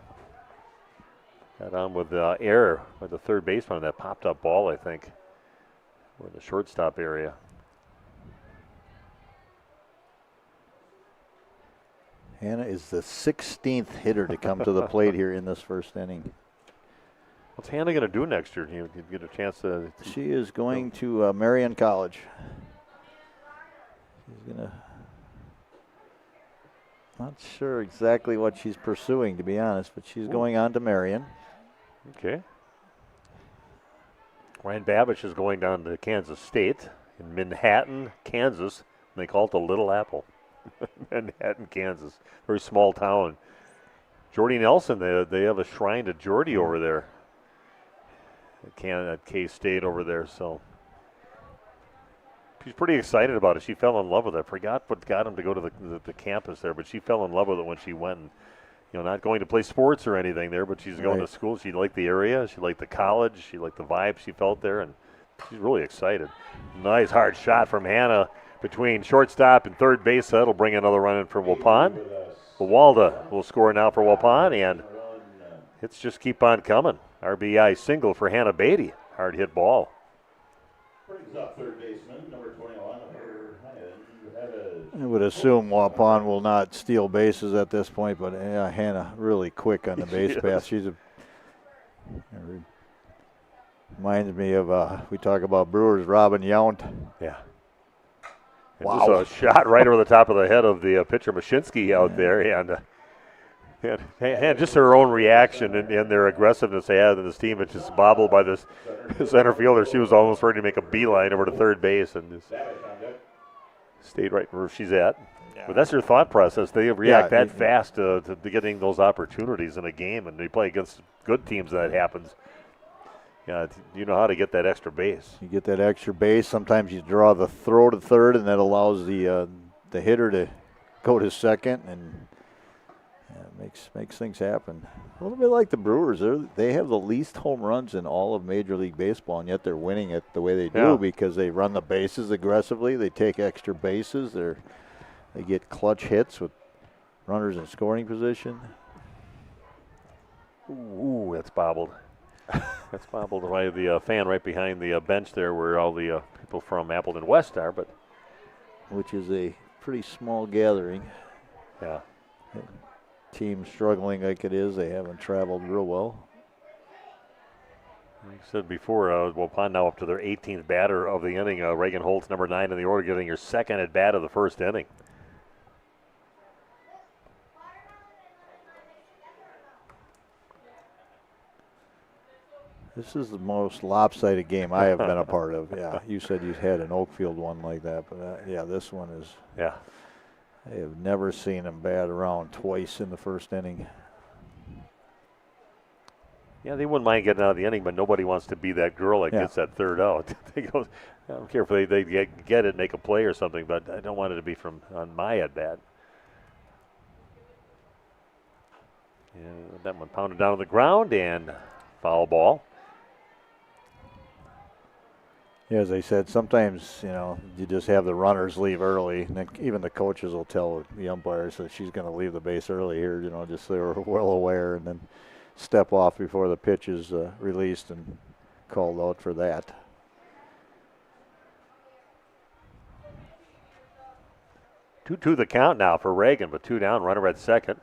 got on with error by the third baseman. That popped up ball, I think, or the shortstop area. Hannah is the 16th hitter to come to the plate here in this first inning. What's Hannah going to do next year? You get a chance to. She is going to Marion College. She's going to. Not sure exactly what she's pursuing, to be honest, but she's going on to Marion. Okay. Ryan Babbage is going down to Kansas State in Manhattan, Kansas. They call it the Little Apple. Manhattan, Kansas. Very small town. Jordy Nelson, they have a shrine to Jordy over there at K-State over there. So she's pretty excited about it. She fell in love with it. I forgot what got him to go to the campus there, but she fell in love with it when she went. And, not going to play sports or anything there, but she's going to school. She liked the area. She liked the college. She liked the vibe she felt there, and she's really excited. Nice hard shot from Hannah between shortstop and third base. That'll bring another run in for Waupun. Walda will score now for Waupun, and hits just keep on coming. RBI single for Hannah Beatty. Hard hit ball. Brings up third baseman, number 21. I would assume Waupun will not steal bases at this point, but Hannah really quick on the base path. She's reminds me of we talk about Brewers, Robin Yount. Yeah. Wow. Just a shot right over the top of the head of the pitcher Mashinsky out there, and just her own reaction and their aggressiveness they had in this team. It just bobbled by this center fielder. She was almost ready to make a beeline over to third base and just stayed right where she's at. Yeah. But that's their thought process. They react that fast to getting those opportunities in a game, and they play against good teams that happens. Yeah, you know how to get that extra base. You get that extra base. Sometimes you draw the throw to third, and that allows the hitter to go to second, and makes things happen. A little bit like the Brewers. They have the least home runs in all of Major League Baseball, and yet they're winning it the way they do because they run the bases aggressively. They take extra bases. They get clutch hits with runners in scoring position. Ooh, that's bobbled. That's bobbled by the fan right behind the bench there where all the people from Appleton West are, but which is a pretty small gathering. Yeah. Team struggling like it is, they haven't traveled real well. Like I said before, Waupun now up to their 18th batter of the inning. Reagan Holtz, number 9 in the order, getting your second at bat of the first inning. This is the most lopsided game I have been a part of. Yeah, you said you had an Oakfield one like that, but this one is. Yeah. I have never seen them bat around twice in the first inning. Yeah, they wouldn't mind getting out of the inning, but nobody wants to be that girl that gets that third out. They go, I don't care if they get it, make a play or something, but I don't want it to be on my at-bat. And that one pounded down to the ground and foul ball. Yeah, as I said, sometimes, you just have the runners leave early, and then even the coaches will tell the umpires that she's going to leave the base early here, just so they're well aware, and then step off before the pitch is released and called out for that. Two the count now for Reagan, but 2 down, runner at second.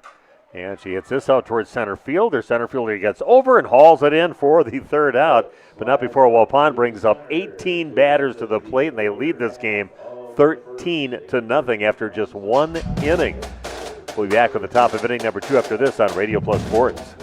And she hits this out towards center field. Their center fielder gets over and hauls it in for the third out, but not before Waupun brings up 18 batters to the plate, and they lead this game 13-0 after just 1 inning. We'll be back with the top of inning number 2 after this on Radio Plus Sports.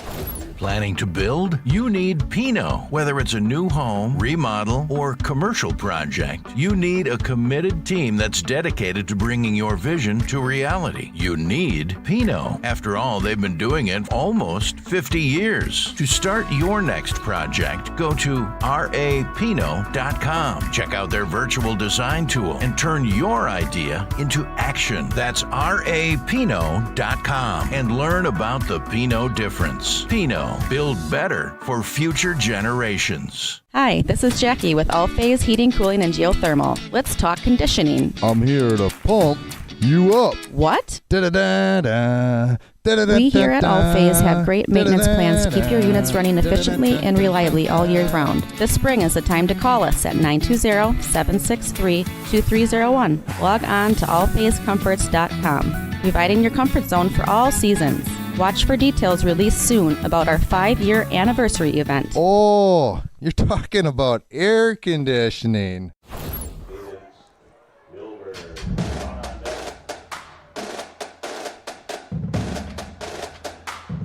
Planning to build? You need Pinot. Whether it's a new home, remodel, or commercial project, you need a committed team that's dedicated to bringing your vision to reality. You need Pinot. After all, they've been doing it almost 50 years. To start your next project, go to rapinot.com. Check out their virtual design tool and turn your idea into action. That's rapinot.com and learn about the Pinot difference. Pinot. Build better for future generations. Hi, this is Jackie with All Phase Heating, Cooling, and Geothermal. Let's talk conditioning. I'm here to pump you up. What? Da-da-da-da. We here at All Phase have great maintenance plans to keep your units running efficiently and reliably all year round. This spring is the time to call us at 920-763-2301. Log on to allphasecomforts.com, providing your comfort zone for all seasons. Watch for details released soon about our 5-year anniversary event. Oh, you're talking about air conditioning.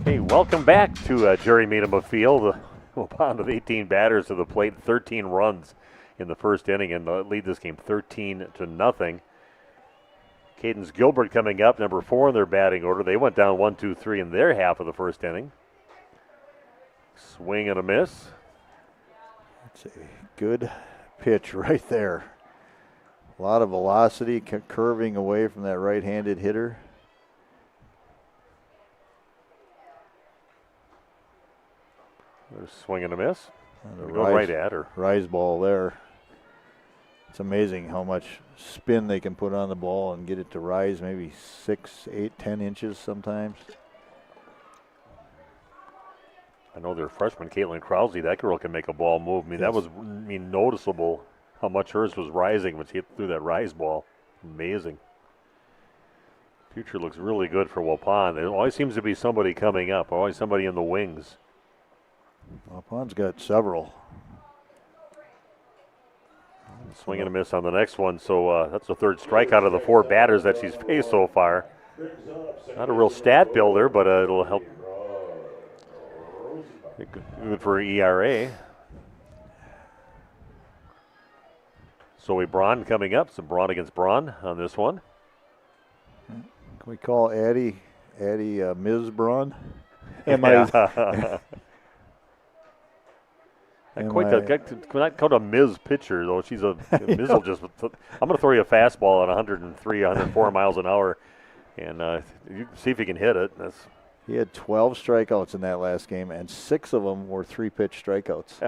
Hey, welcome back to Jerry Meadham Field. Waupun with 18 batters to the plate, 13 runs in the first inning, and lead this game 13-0. Cadence Gilbert coming up, number 4 in their batting order. They went down 1-2-3 in their half of the first inning. Swing and a miss. That's a good pitch right there. A lot of velocity, curving away from that right-handed hitter. There's swing and a miss. And go right at her. Rise ball there. It's amazing how much spin they can put on the ball and get it to rise maybe 6, 8, 10 inches sometimes. I know their freshman, Caitlin Krause, that girl can make a ball move. I mean, that was noticeable how much hers was rising when she hit through that rise ball. Amazing. Future looks really good for Waupun. There always seems to be somebody coming up, always somebody in the wings. Waupun's got several. Swing and a miss on the next one, so that's the third strikeout of the 4 batters that she's faced so far. Not a real stat builder, but it'll help. Good for ERA. Zoe Braun coming up. Some Braun against Braun on this one. Can we call Addie Ms. Braun? Not called a Ms. pitcher, though. She's a Ms. will just. I'm going to throw you a fastball at 103, 104 miles an hour, and you see if you can hit it. He had 12 strikeouts in that last game, and 6 of them were 3-pitch strikeouts.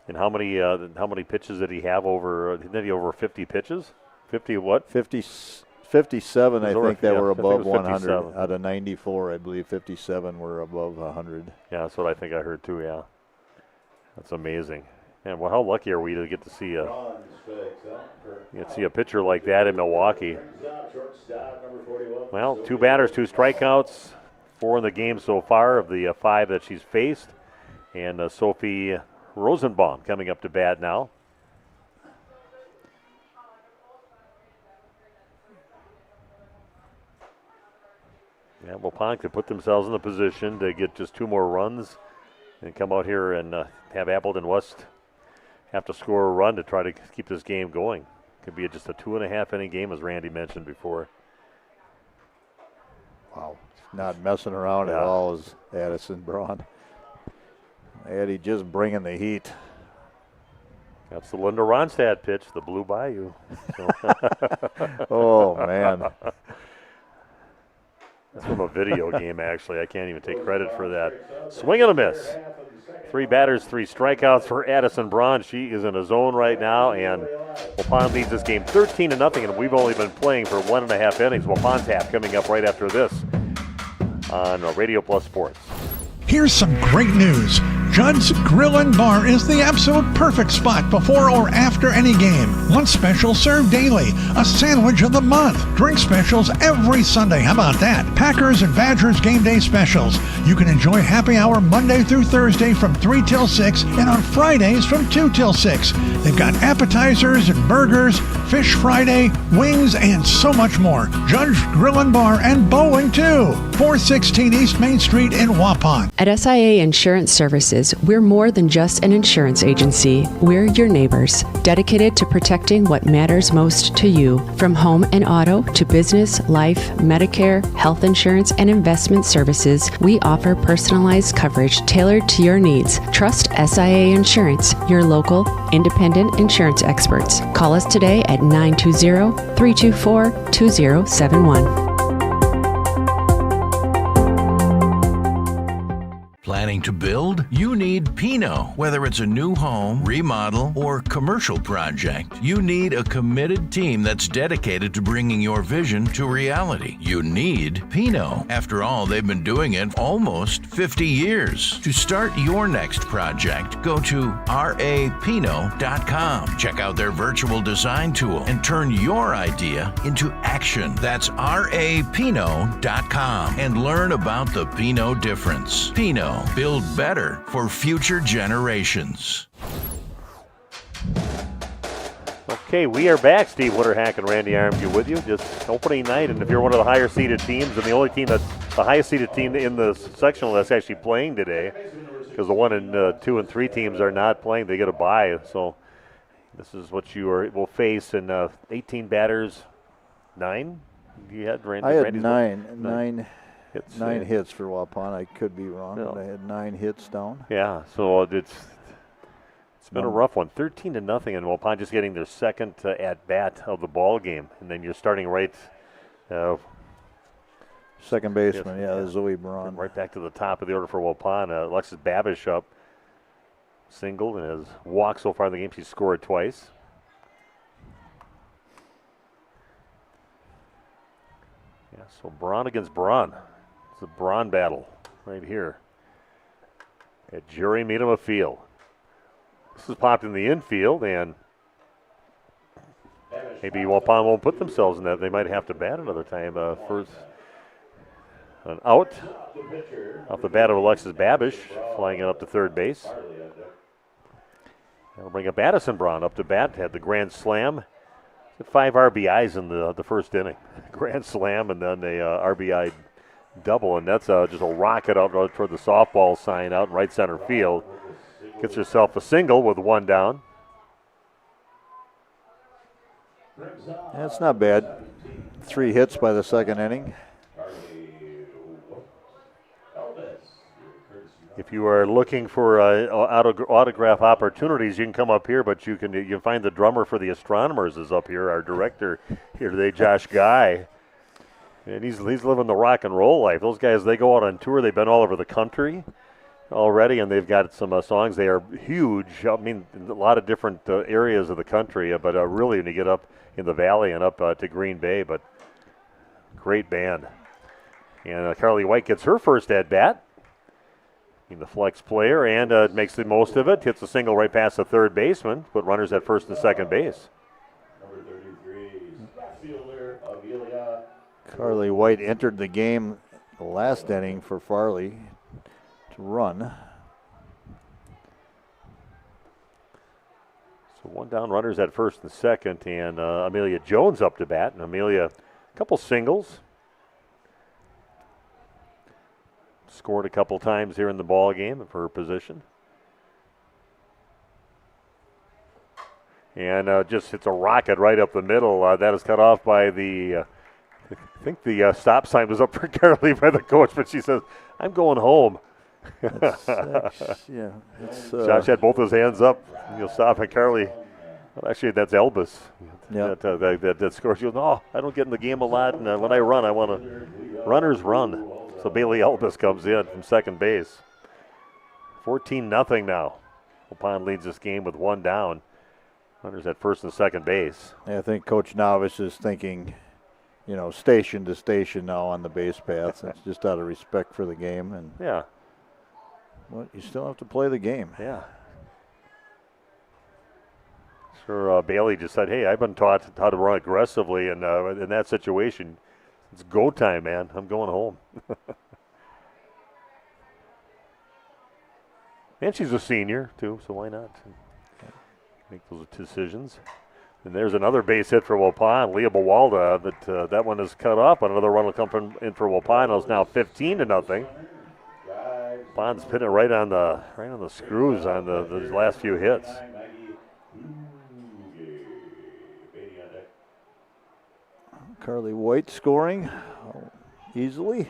And how many pitches did he have over? Did he over 50 pitches? 50 what? 57, I think, that were above 100. 57. Out of 94, I believe 57 were above 100. Yeah, that's what I think I heard too, yeah. That's amazing. And well, how lucky are we to get to see a pitcher like that in Milwaukee? Well, 2 batters, 2 strikeouts, 4 in the game so far of the 5 that she's faced. And Sophie Rosenbaum coming up to bat now. Yeah, Waupun could put themselves in the position to get just 2 more runs and come out here and have Appleton West have to score a run to try to keep this game going. Could be just a 2.5 inning game, as Randy mentioned before. Wow. not messing around at all is Addison Braun. Addie just bringing the heat. That's the Linda Ronstadt pitch, the Blue Bayou. So. Oh, man. That's from a video game, actually. I can't even take credit for that. Swing and a miss. 3 batters, 3 strikeouts for Addison Braun. She is in a zone right now, and Waupun leads this game 13-0, and we've only been playing for 1.5 innings. Waupun Tap coming up right after this on Radio Plus Sports. Here's some great news. Judd's Grill and Bar is the absolute perfect spot before or after any game. One special served daily, a sandwich of the month. Drink specials every Sunday. How about that? Packers and Badgers game day specials. You can enjoy happy hour Monday through Thursday from 3 till 6 and on Fridays from 2 till 6. They've got appetizers and burgers, Fish Friday, wings, and so much more. Judd's Grill and Bar and bowling too. 416 East Main Street in Waupun. At SIA Insurance Services, we're more than just an insurance agency. We're your neighbors, dedicated to protecting what matters most to you. From home and auto to business, life, Medicare, health insurance, and investment services, we offer personalized coverage tailored to your needs. Trust SIA Insurance, your local, independent insurance experts. Call us today at 920-324-2071. Planning to build? You need Pinot. Whether it's a new home, remodel, or commercial project, you need a committed team that's dedicated to bringing your vision to reality. You need Pinot. After all, they've been doing it almost 50 years. To start your next project, go to rapinot.com. Check out their virtual design tool and turn your idea into action. That's rapinot.com and learn about the Pinot difference. Pinot. Build better for future generations. Okay, we are back. Steve Winterhack and Randy Armview with you. Just opening night, and if you're one of the higher seeded teams, and the only team that's the highest seeded team in the sectional that's actually playing today, because the 1 and 2 and 3 teams are not playing, they get a bye. So this is what you will face in 18 batters, 9. You had Randy. I had Randy's nine hits. 9 hits for Waupun. I could be wrong, No. but I had 9 hits down. Yeah, so it's been a rough one. 13-0, and Waupun just getting their second at bat of the ball game, and then you're starting right. Second baseman, Zoe Braun. Right back to the top of the order for Waupun. Alexis Babish up, single, and has walked so far in the game. She's scored twice. Yeah, so Braun against Braun. It's a Braun battle right here at Jerry Meadema Field. This is popped in the infield, and maybe Waupun won't put themselves in that. They might have to bat another time. First, an out off the bat of Alexis Babish, flying it up to third base. That'll bring up Addison Braun up to bat. Had the grand slam. 5 RBIs in the first inning. Grand slam and then a RBI double, and that's just a rocket out toward the softball sign out in right center field. Gets herself a single with 1 down. That's not bad. 3 hits by the second inning. If you are looking for autograph opportunities, you can come up here, but you can find the drummer for the Astronomers is up here, our director here today, Josh Guy. And he's living the rock and roll life. Those guys, they go out on tour. They've been all over the country already, and they've got some songs. They are huge. I mean, a lot of different areas of the country, but really when you get up in the valley and up to Green Bay, but great band. And Carly White gets her first at-bat. The flex player, and makes the most of it. Hits a single right past the third baseman. Put runners at first and second base. Number 33, fielder Avilia. Carly White entered the game the last inning for Farley to run. So 1 down, runners at first and second, and Amelia Jones up to bat. And Amelia, a couple singles. Scored a couple times here in the ball game for her position. And just hits a rocket right up the middle. That is cut off by the I think the stop sign was up for Carly by the coach, but she says, I'm going home. Yeah. Josh had both his hands up. You'll stop at Carly. Well, actually, that's Elvis. Yeah. That scores. She goes, no, I don't get in the game a lot, and when I run, I want to runners run. So Bailey Elvis comes in from second base. 14-0 now. Waupun leads this game with one down. Runners at first and second base. I think Coach Novice is thinking, station to station now on the base paths. It's just out of respect for the game. And yeah. Well, you still have to play the game. Yeah. Sure, Bailey just said, hey, I've been taught how to run aggressively, and in that situation, it's go time, man. I'm going home. And she's a senior, too, so why not make those decisions? And there's another base hit for Waupun. Leah Bawalda, that one is cut off. Another run will come in for Waupun. It's now 15-0. Wapun's hitting it right on the screws on the last few hits. Carly White scoring easily.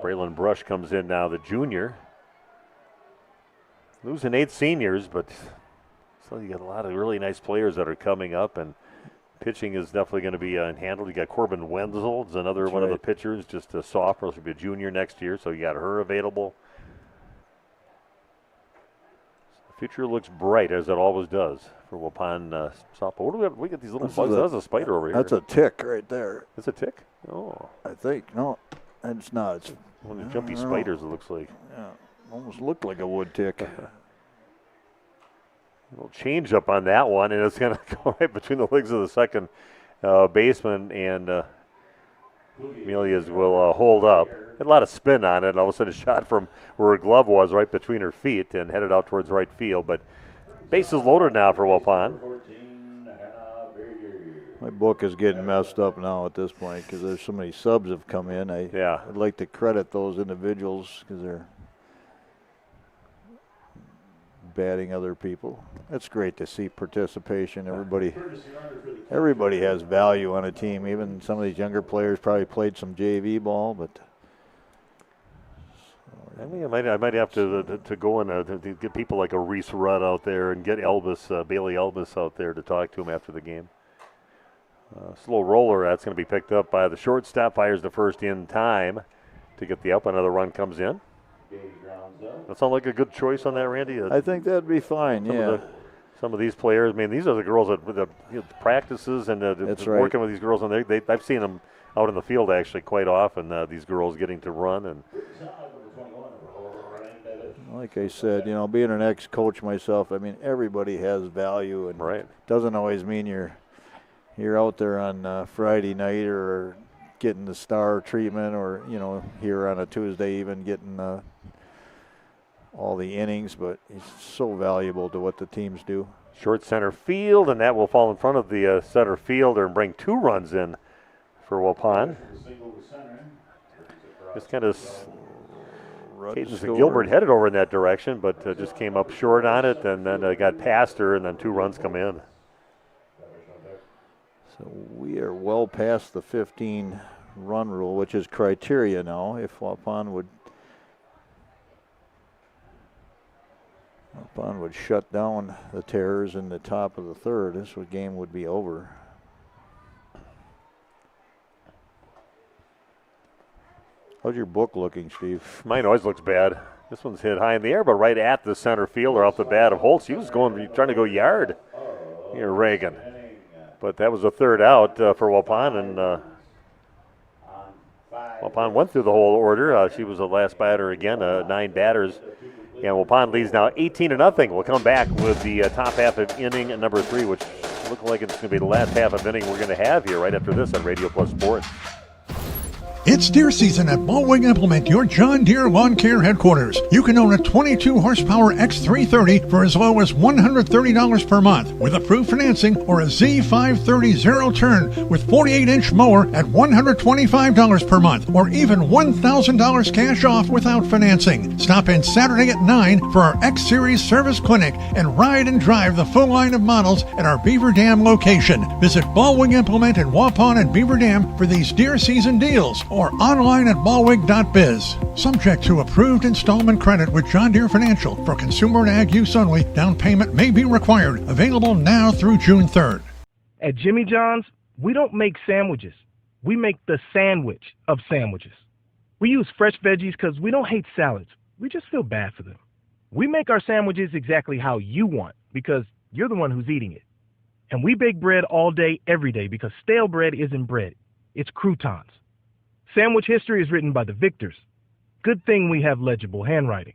Braylon Brush comes in now, the junior. Losing 8 seniors, but still you got a lot of really nice players that are coming up, and pitching is definitely going to be handled. You got Corbin Wenzel, is another That's one of right. the pitchers, just a sophomore, she'll be a junior next year, so you got her available. The future looks bright, as it always does, for Waupun softball. What do we have? We got these little bugs. That's a spider over here. That's a tick right there. It's a tick? Oh. I think. No, it's not. It's one of the jumpy spiders, it looks like. Yeah, almost looked like a wood tick. A little change up on that one, and it's going to go right between the legs of the second baseman, and Amelia's will hold up. Had a lot of spin on it, and all of a sudden a shot from where her glove was right between her feet and headed out towards right field. But bases loaded now for Waupun. My book is getting messed up now at this point because there's so many subs have come in. I'd like to credit those individuals because they're batting other people. It's great to see participation. Everybody has value on a team. Even some of these younger players probably played some JV ball, but I mean, I might have to go and to get people like a Reese Rudd out there and get Bailey Elvis out there to talk to him after the game. Slow roller, that's going to be picked up by the shortstop, fires the first in time to get the up. Another run comes in. That sounds like a good choice on that, Randy? I think that'd be fine, Some of these players, I mean, these are the girls that practices and working with these girls, and I've seen them out in the field actually quite often, these girls getting to run. And like I said, being an ex-coach myself, I mean, everybody has value, and doesn't always mean you're out there on Friday night or getting the star treatment, or here on a Tuesday even getting all the innings, but he's so valuable to what the teams do. Short center field, and that will fall in front of the center fielder and bring 2 runs in for Waupun. Just kind of Cadence and Gilbert headed over in that direction, but just came up short on it, and then got past her, and then 2 runs come in. So we are well past the 15-run rule, which is criteria now. If Waupun would shut down the Terrors in the top of the third, this game would be over. How's your book looking, Steve? Mine always looks bad. This one's hit high in the air, but right at the center fielder off the bat of Holtz. He was trying to go yard here, Reagan. But that was a third out for Waupun, and Waupun went through the whole order. She was the last batter again, 9 batters. And Waupun leads now 18-0. We'll come back with the top half of inning number 3, which looks like it's going to be the last half of inning we're going to have here right after this on Radio Plus Sports. It's deer season at Baldwin Implement, your John Deere lawn care headquarters. You can own a 22 horsepower X330 for as low as $130 per month with approved financing, or a Z530 zero turn with 48-inch mower at $125 per month, or even $1,000 cash off without financing. Stop in Saturday at 9 for our X-Series service clinic and ride and drive the full line of models at our Beaver Dam location. Visit Baldwin Implement in Waupun and Beaver Dam for these deer season deals, or online at baldwin.biz. Subject to approved installment credit with John Deere Financial. For consumer and ag use only, down payment may be required. Available now through June 3rd. At Jimmy John's, we don't make sandwiches. We make the sandwich of sandwiches. We use fresh veggies because we don't hate salads. We just feel bad for them. We make our sandwiches exactly how you want because you're the one who's eating it. And we bake bread all day, every day, because stale bread isn't bread. It's croutons. Sandwich history is written by the victors. Good thing we have legible handwriting.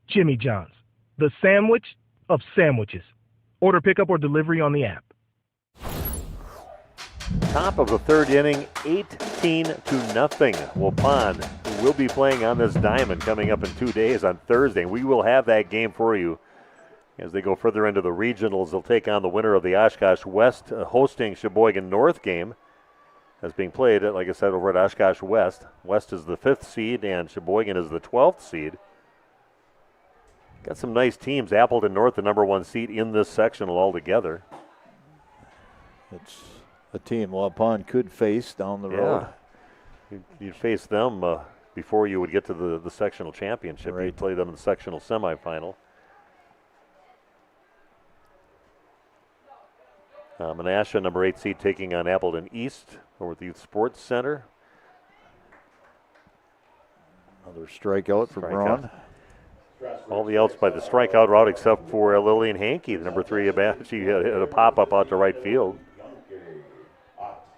Jimmy John's, the sandwich of sandwiches. Order pickup or delivery on the app. Top of the third inning, 18-0. Waupun will be playing on this diamond coming up in 2 days on Thursday. We will have that game for you as they go further into the regionals. They'll take on the winner of the Oshkosh West hosting Sheboygan North game. That's being played, like I said, over at Oshkosh West. West is the 5th seed and Sheboygan is the 12th seed. Got some nice teams. Appleton North, the number 1 seed in this sectional altogether. It's a team Waupun could face down the road. You'd face them before you would get to the sectional championship. Right. You'd play them in the sectional semifinal. Menasha, number 8 seed, taking on Appleton East over at the Youth Sports Center. Another strikeout for Braun. All the outs by the strikeout route except for Lillian Hankey, the number 3 at bat. She hit a pop-up out to right field.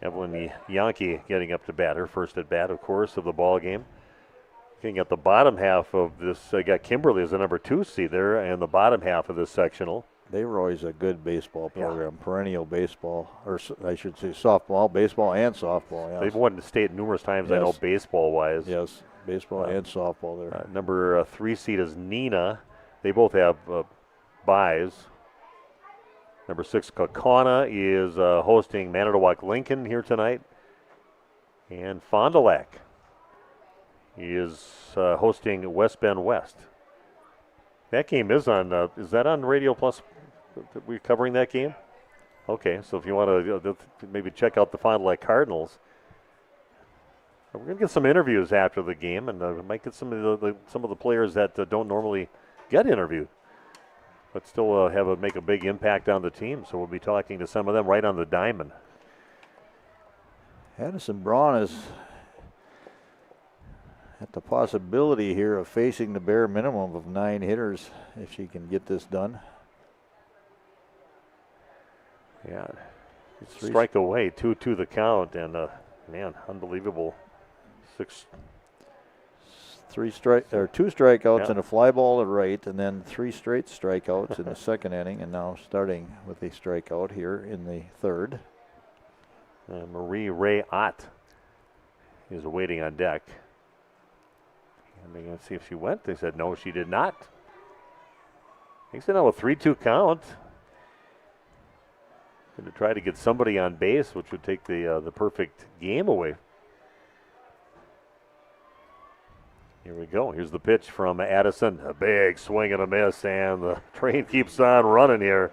Evelyn Yankee getting up to bat, her first at bat, of course, of the ball game. Looking at the bottom half of this, got Kimberly as the number 2 seed there, and the bottom half of this sectional. They were always a good baseball program, perennial baseball, or I should say softball, baseball, and softball. Yes. They've won the state numerous times, yes. I know, baseball-wise. Yes, baseball and softball there. Number 3 seed is Neenah. They both have byes. Number 6, Kaukauna, is hosting Manitowoc Lincoln here tonight. And Fond du Lac is hosting West Bend West. That game is on, is that on Radio Plus? We're covering that game? Okay, so if you want to maybe check out the Fond du Lac Cardinals. We're going to get some interviews after the game, and we might get some of the players that don't normally get interviewed, but still make a big impact on the team. So we'll be talking to some of them right on the diamond. Addison Braun is at the possibility here of facing the bare minimum of 9 hitters if she can get this done. Yeah, strike away, 2-2 the count, and man, unbelievable. 2 strikeouts and a fly ball to right, and then 3 straight strikeouts in the second inning, and now starting with a strikeout here in the third. Marie Ray Ott is waiting on deck. And they're going to see if she went. They said no, she did not. They said no, a 3-2 count. Going to try to get somebody on base, which would take the perfect game away. Here we go. Here's the pitch from Addison. A big swing and a miss, and the train keeps on running here.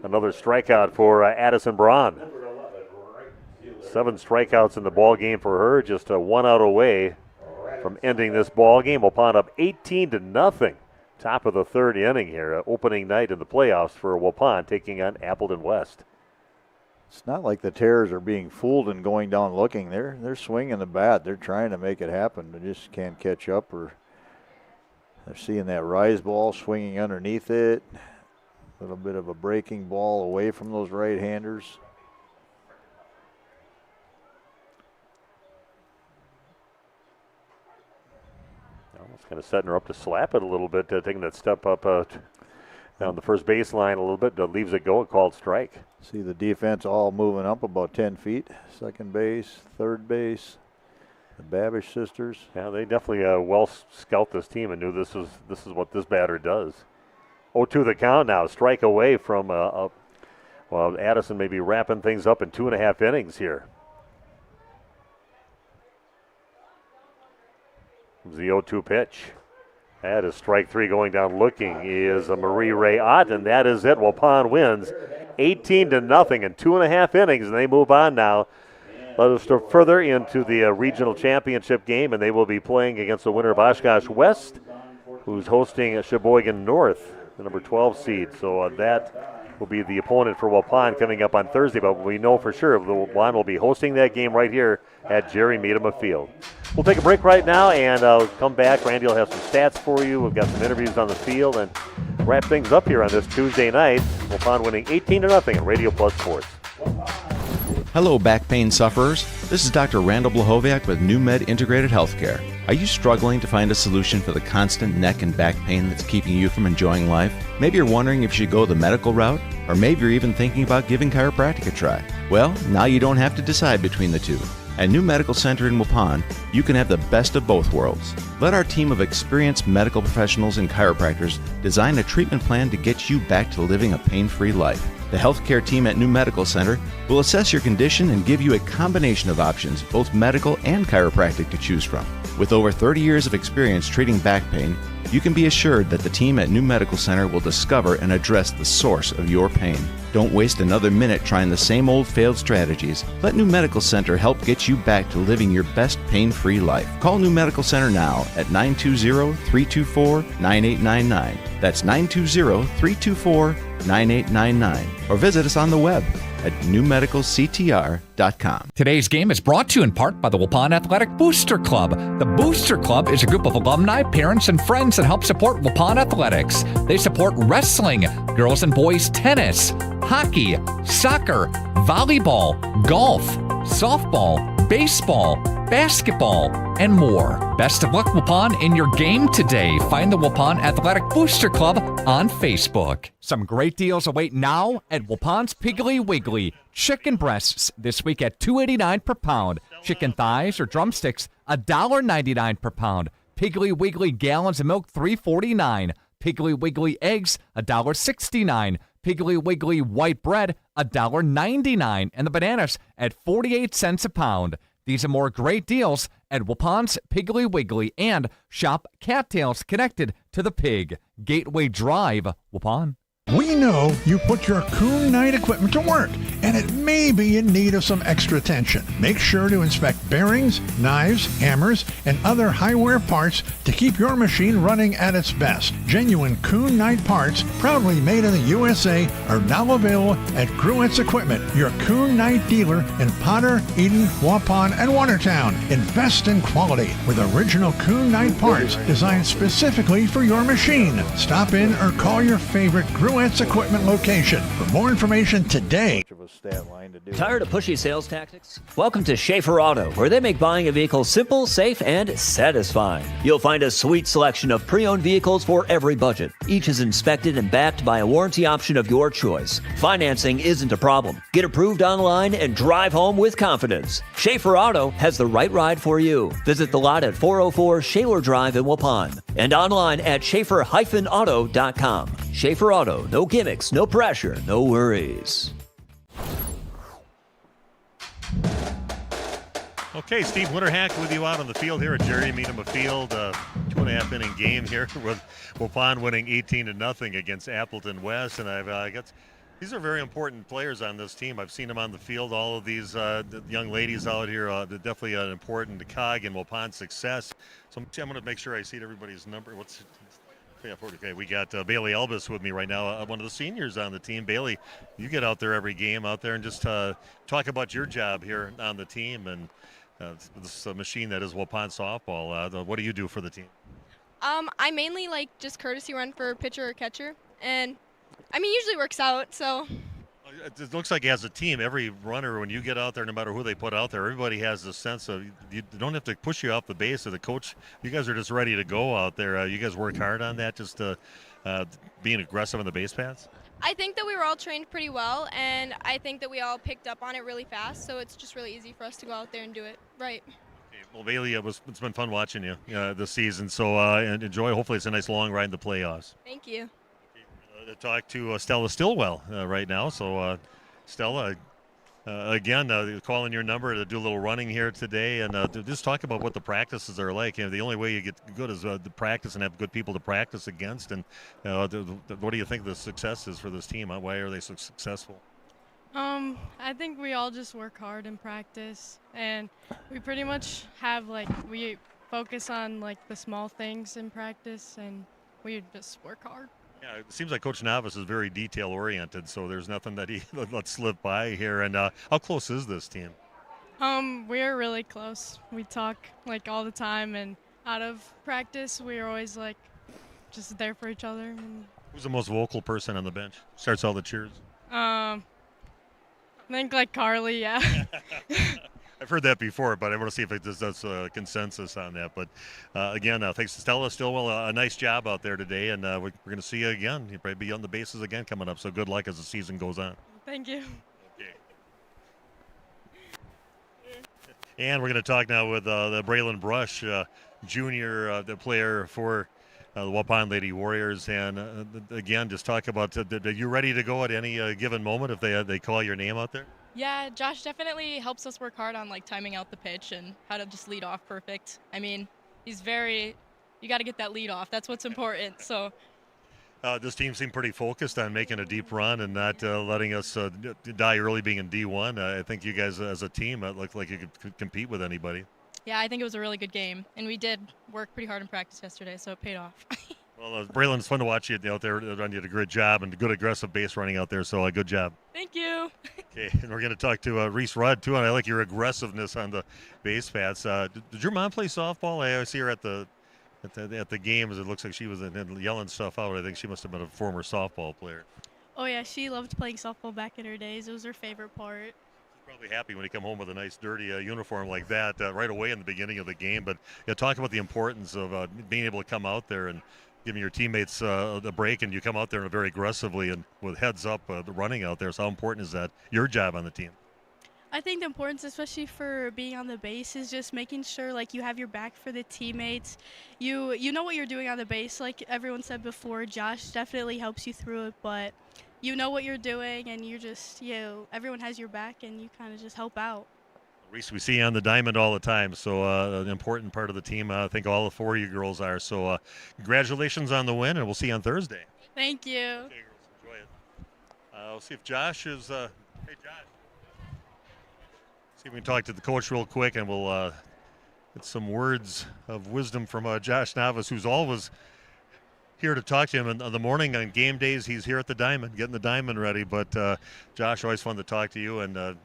Another strikeout for Addison Braun. 7 strikeouts in the ball game for her, just 1 out away from ending this ball game. Waupun up 18-0. Top of the third inning here, opening night in the playoffs for Waupun, taking on Appleton West. It's not like the Terrors are being fooled and going down looking. They're swinging the bat. They're trying to make it happen. They just can't catch up, or they're seeing that rise ball swinging underneath it. A little bit of a breaking ball away from those right-handers. Almost kind of setting her up to slap it a little bit, taking that step up down the first baseline a little bit, leaves it go, a called strike. See the defense all moving up about 10 feet. Second base, third base. The Babish sisters. Yeah, they definitely well scout this team and knew this is what this batter does. 0-2 the count now. Strike away from Addison may be wrapping things up in 2.5 innings here. The 0-2 pitch. That is strike 3 going down looking is a Marie Ray Ott, and that is it. Waupun wins 18-0 in 2.5 innings, and they move on now. Let us go further into the regional championship game, and they will be playing against the winner of Oshkosh West, who's hosting Sheboygan North, the number 12 seed. So that will be the opponent for Waupun coming up on Thursday, but we know for sure Waupun will be hosting that game right here at Jerry Miedema Field. We'll take a break right now and come back. Randy will have some stats for you. We've got some interviews on the field and wrap things up here on this Tuesday night. Waupun winning 18-0 in Radio Plus Sports. Hello, back pain sufferers. This is Dr. Randall Blahoviak with New Med Integrated Healthcare. Are you struggling to find a solution for the constant neck and back pain that's keeping you from enjoying life? Maybe you're wondering if you should go the medical route, or maybe you're even thinking about giving chiropractic a try. Well, now you don't have to decide between the two. At New Medical Center in Waupun, you can have the best of both worlds. Let our team of experienced medical professionals and chiropractors design a treatment plan to get you back to living a pain-free life. The healthcare team at New Medical Center will assess your condition and give you a combination of options, both medical and chiropractic, to choose from. With over 30 years of experience treating back pain, you can be assured that the team at New Medical Center will discover and address the source of your pain. Don't waste another minute trying the same old failed strategies. Let New Medical Center help get you back to living your best pain-free life. Call New Medical Center now at 920-324-9899. That's 920-324-9899. Or visit us on the web at newmedicalctr.com. Today's game is brought to you in part by the Waupun Athletic Booster Club. The Booster Club is a group of alumni, parents, and friends that help support Waupun athletics. They support wrestling, girls and boys tennis, hockey, soccer, volleyball, golf, softball, baseball, basketball, and more. Best of luck, Waupun, in your game today. Find the Waupun Athletic Booster Club on Facebook. Some great deals await now at Waupun's Piggly Wiggly. Chicken breasts this week at $2.89 per pound. Chicken thighs or drumsticks, $1.99 per pound. Piggly Wiggly gallons of milk, $3.49. Piggly Wiggly eggs, $1.69. Piggly Wiggly white bread, $1.99. And the bananas at 48 cents a pound. These are more great deals at Waupun's Piggly Wiggly, and shop cattails connected to the pig. Gateway Drive, Waupun. We know you put your Coon Knight equipment to work, and it may be in need of some extra attention. Make sure to inspect bearings, knives, hammers, and other high-wear parts to keep your machine running at its best. Genuine Coon Knight parts, proudly made in the USA, are now available at Gruett's Equipment, your Coon Knight dealer in Potter, Eden, Waupun, and Watertown. Invest in quality with original Coon Knight parts designed specifically for your machine. Stop in or call your favorite Gruett's Equipment location. For more information today. Tired of pushy sales tactics? Welcome to Schaefer Auto, where they make buying a vehicle simple, safe, and satisfying. You'll find a sweet selection of pre-owned vehicles for every budget. Each is inspected and backed by a warranty option of your choice. Financing isn't a problem. Get approved online and drive home with confidence. Schaefer Auto has the right ride for you. Visit the lot at 404 Shaler Drive in Waupun and online at schaefer-auto.com. Schaefer Auto, no gimmicks, no pressure, no worries. Okay, Steve Winterhack with you out on the field here at Jerry Miedema Field. 2.5 inning game here with Waupun winning 18-0 against Appleton West. And I guess these are very important players on this team. I've seen them on the field. All of these young ladies out here, they're definitely an important cog in Waupun's success. So I'm going to make sure I see everybody's number. Okay, we got Bailey Elvis with me right now, one of the seniors on the team. Bailey, you get out there every game out there and just talk about your job here on the team and this machine that is Waupun softball. What do you do for the team? I mainly just courtesy run for pitcher or catcher, and usually works out. So it looks like as a team, every runner, when you get out there, no matter who they put out there, everybody has this sense of you don't have to push you off the base, or the coach. You guys are just ready to go out there. You guys work hard on that, just being aggressive on the base paths. I think that we were all trained pretty well, and I think that we all picked up on it really fast. So it's just really easy for us to go out there and do it right. Well, Bailey, it's been fun watching you this season. So and enjoy. Hopefully, it's a nice long ride in the playoffs. Thank you. To talk to Stella Stillwell right now. So Stella, again, calling your number to do a little running here today, and to just talk about what the practices are like. The only way you get good is the practice and have good people to practice against. And what do you think the success is for this team? Why are they so successful? I think we all just work hard in practice, and we pretty much we focus on the small things in practice, and we just work hard. Yeah, it seems like Coach Navas is very detail-oriented, so there's nothing that he lets slip by here. And how close is this team? We're really close. We talk all the time, and out of practice, we're always just there for each other. And Who's the most vocal person on the bench? Starts all the cheers. I think Carly, yeah. I've heard that before, but I want to see if there's a consensus on that. But again, thanks to Stella Stillwell. A nice job out there today, and we're going to see you again. You'll probably be on the bases again coming up, so good luck as the season goes on. Thank you. Okay. And we're going to talk now with the Braylon Brush, junior, the player for the Waupun Lady Warriors. And again, just talk about, are you ready to go at any given moment if they call your name out there? Yeah, Josh definitely helps us work hard on timing out the pitch and how to just lead off perfect. I mean, you got to get that lead off. That's what's important. So this team seemed pretty focused on making a deep run and not letting us die early being in D1. I think you guys as a team looked like you could compete with anybody. yeah, I think it was a really good game. And we did work pretty hard in practice yesterday, so it paid off. Well, Braylon, it's fun to watch you out there. You did a great job and good aggressive base running out there, so good job. Thank you. Okay, and we're going to talk to Reese Rudd, too, and I like your aggressiveness on the base paths. Did your mom play softball? I see her at the games. It looks like she was yelling stuff out. I think she must have been a former softball player. Oh, yeah, she loved playing softball back in her days. It was her favorite part. Probably happy when you come home with a nice dirty uniform like that right away in the beginning of the game. But talk about the importance of being able to come out there and giving your teammates a break, and you come out there very aggressively and with heads up running out there. So how important is that, your job on the team? I think the importance, especially for being on the base, is just making sure you have your back for the teammates. You know what you're doing on the base. Like everyone said before, Josh definitely helps you through it, but you know what you're doing, and everyone has your back, and you kind of just help out. Reese, we see you on the diamond all the time, so an important part of the team. I think all 4 of you girls are. So congratulations on the win, and we'll see you on Thursday. Thank you. Okay, girls, enjoy it. We'll see if Josh is. Hey, Josh. See if we can talk to the coach real quick, and we'll get some words of wisdom from Josh Navas, who's always here to talk to him in the morning. On game days, he's here at the diamond, getting the diamond ready. But Josh, always fun to talk to you, and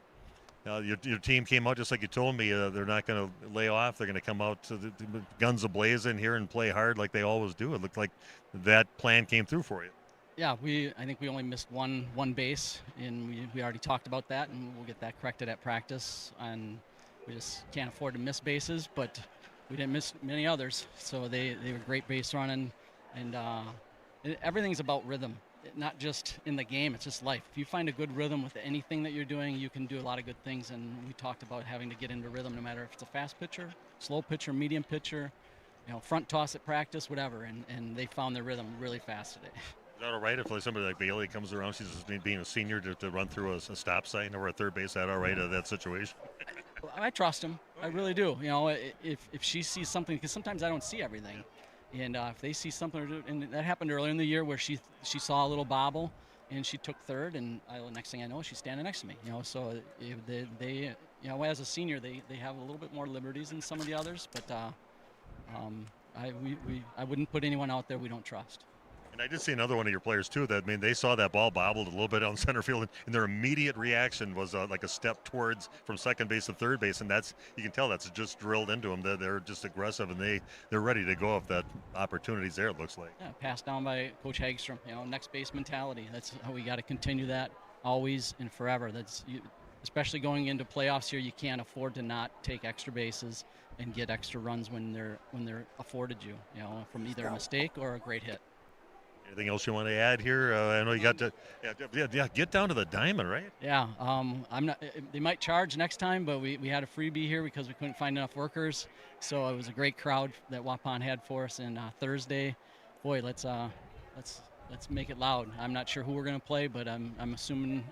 your team came out just like you told me. They're not going to lay off. They're going to come out to the guns a-blazing here and play hard like they always do. It looked like that plan came through for you. Yeah, I think we only missed one base, and we already talked about that, and we'll get that corrected at practice. And we just can't afford to miss bases, but we didn't miss many others. So they were great base running, and everything's about rhythm. Not just in the game, it's just life. If you find a good rhythm with anything that you're doing, you can do a lot of good things. And we talked about having to get into rhythm, no matter if it's a fast pitcher, slow pitcher, medium pitcher, front toss at practice, whatever. And they found their rhythm really fast today. Is that all right if somebody like Bailey comes around, she's just being a senior, to run through a stop sign over a third base? Is that all right in that situation? I trust him. I really do. If she sees something, because sometimes I don't see everything. And if they see something, and that happened earlier in the year where she saw a little bobble, and she took third, and next thing I know, she's standing next to me. So they as a senior, they have a little bit more liberties than some of the others, but I wouldn't put anyone out there we don't trust. And I did see another one of your players too. They saw that ball bobbled a little bit on center field, and their immediate reaction was like a step towards from second base to third base, and you can tell that's just drilled into them. They're just aggressive, and they're ready to go if that opportunity's there. It looks like. Yeah, passed down by Coach Hagstrom. Next base mentality. That's how we got to continue that always and forever. Especially going into playoffs here, you can't afford to not take extra bases and get extra runs when they're afforded you. From either a mistake or a great hit. Anything else you want to add here? I know you got to get down to the diamond, right? Yeah, I'm not. They might charge next time, but we had a freebie here because we couldn't find enough workers. So it was a great crowd that Waupun had for us. And Thursday, boy, let's make it loud. I'm not sure who we're going to play, but I'm assuming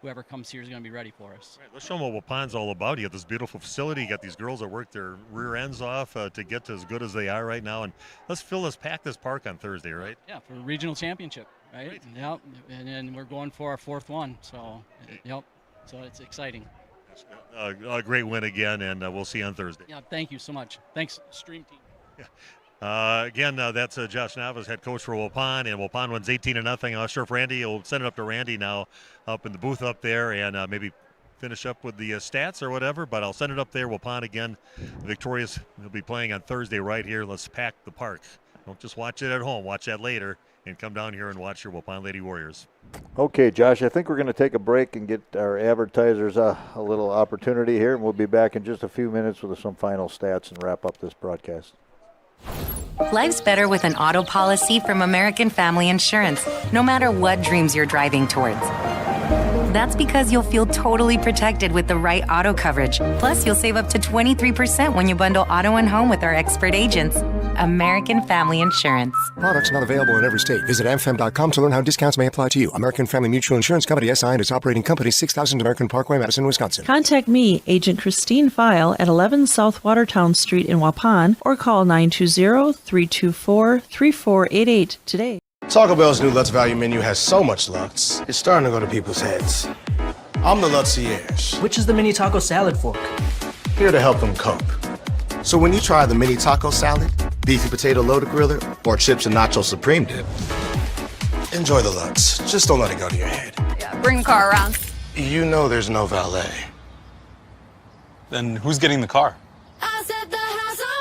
whoever comes here is going to be ready for us. Right, let's show them what Waupun's all about. You got this beautiful facility. You got these girls that work their rear ends off to get to as good as they are right now. And let's pack this park on Thursday, right? Yeah, for a regional championship, right? Yep. And then we're going for our 4th one. So, yep. So it's exciting. A great win again, and we'll see you on Thursday. Yeah, thank you so much. Thanks, Stream Team. Yeah. Again, that's Josh Navas, head coach for Waupun, and Waupun wins 18-0. I'm not sure if Randy will send it up to Randy now up in the booth up there and maybe finish up with the stats or whatever, but I'll send it up there. Waupun again, victorious. They'll be playing on Thursday right here. Let's pack the park. Don't just watch it at home. Watch that later and come down here and watch your Waupun Lady Warriors. Okay, Josh, I think we're going to take a break and get our advertisers a little opportunity here, and we'll be back in just a few minutes with some final stats and wrap up this broadcast. Life's better with an auto policy from American Family Insurance, no matter what dreams you're driving towards. That's because you'll feel totally protected with the right auto coverage. Plus, you'll save up to 23% when you bundle auto and home with our expert agents. American Family Insurance. Products not available in every state. Visit amfam.com to learn how discounts may apply to you. American Family Mutual Insurance Company, SI, and its operating company, 6000 American Parkway, Madison, Wisconsin. Contact me, Agent Christine File, at 11 South Watertown Street in Waupun, or call 920-324-3488 today. Taco Bell's new Lutz Value menu has so much Lutz, it's starting to go to people's heads. I'm the Lutzierge. Which is the mini taco salad fork? Here to help them cope. So when you try the mini taco salad, beefy potato loaded griller, or chips and nacho supreme dip, enjoy the Lutz. Just don't let it go to your head. Yeah, bring the car around. You know there's no valet. Then who's getting the car?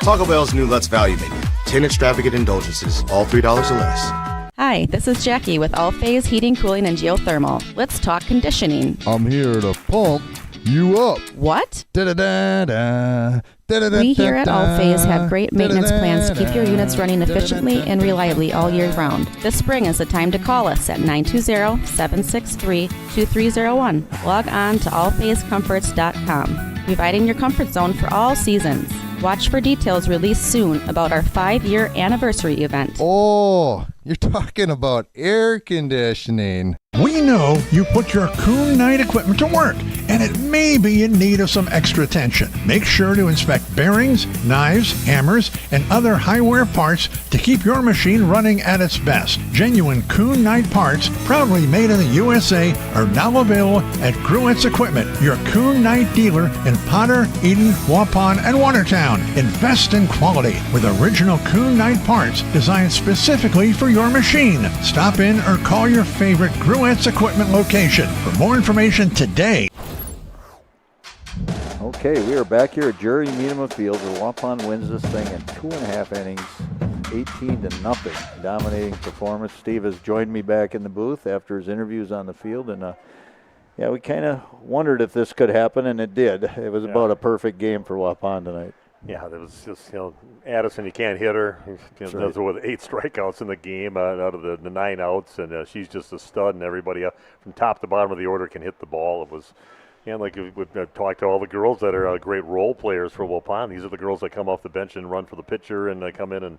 Taco Bell's new Lutz Value menu. 10 extravagant indulgences, all $3 or less. Hi, this is Jackie with All Phase Heating, Cooling, and Geothermal. Let's talk conditioning. I'm here to pump you up. What? Da-da-da-da. We here at All Phase have great maintenance plans to keep your units running efficiently and reliably all year round. This spring is the time to call us at 920-763-2301. Log on to allphasecomforts.com, providing your comfort zone for all seasons. Watch for details released soon about our 5-year anniversary event. Oh, you're talking about air conditioning. We know you put your Kuhn Knight equipment to work, and it may be in need of some extra attention. Make sure to inspect bearings, knives, hammers, and other high-wear parts to keep your machine running at its best. Genuine Kuhn Knight parts, proudly made in the USA, are now available at Gruett's Equipment, your Kuhn Knight dealer in Potter, Eden, Waupun, and Watertown. Invest in quality with original Kuhn Knight parts designed specifically for your machine. Stop in or call your favorite Gruett's Equipment location for more information today. Okay, we are back here at Jerry Meadema Field where Waupun wins this thing in 2.5 innings, 18-0, dominating performance. Steve has joined me back in the booth after his interviews on the field, and yeah, we kind of wondered if this could happen, and it did. It was about a perfect game for Waupun tonight. Yeah, there was just, Addison, you can't hit her. Does it with 8 strikeouts in the game out of the 9 outs, and she's just a stud, and everybody from top to bottom of the order can hit the ball. It was, like we've talked to all the girls that are great role players for Waupun. These are the girls that come off the bench and run for the pitcher and come in and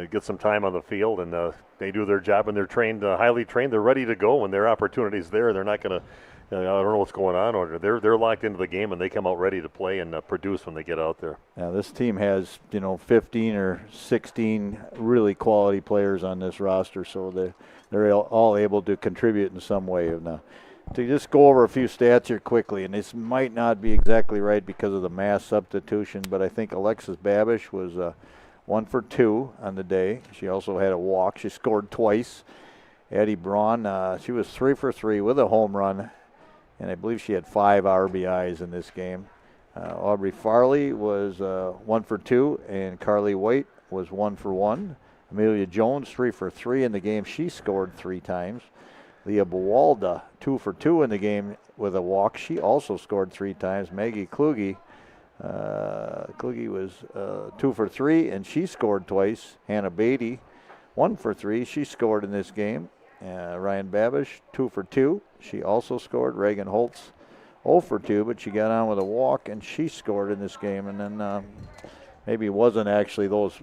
get some time on the field, and they do their job, and they're trained, highly trained. They're ready to go when their opportunity's there. They're not going to. I don't know what's going on over there. They're locked into the game, and they come out ready to play and produce when they get out there. Now, this team has, 15 or 16 really quality players on this roster, so they're all able to contribute in some way. Now, to just go over a few stats here quickly, and this might not be exactly right because of the mass substitution, but I think Alexis Babish was 1 for 2 on the day. She also had a walk. She scored twice. Addie Braun, she was 3 for 3 with a home run. And I believe she had 5 RBIs in this game. Aubrey Farley was 1 for 2, and Carly White was 1 for 1. Amelia Jones, 3 for 3 in the game. She scored 3 times. Leah Bawalda, 2 for 2 in the game with a walk. She also scored 3 times. Maggie Kluge was 2 for 3, and she scored twice. Hannah Beatty 1 for 3. She scored in this game. Ryan Babish, 2 for 2. She also scored. Reagan Holtz, 0 for 2, but she got on with a walk, and she scored in this game. And then maybe it wasn't actually those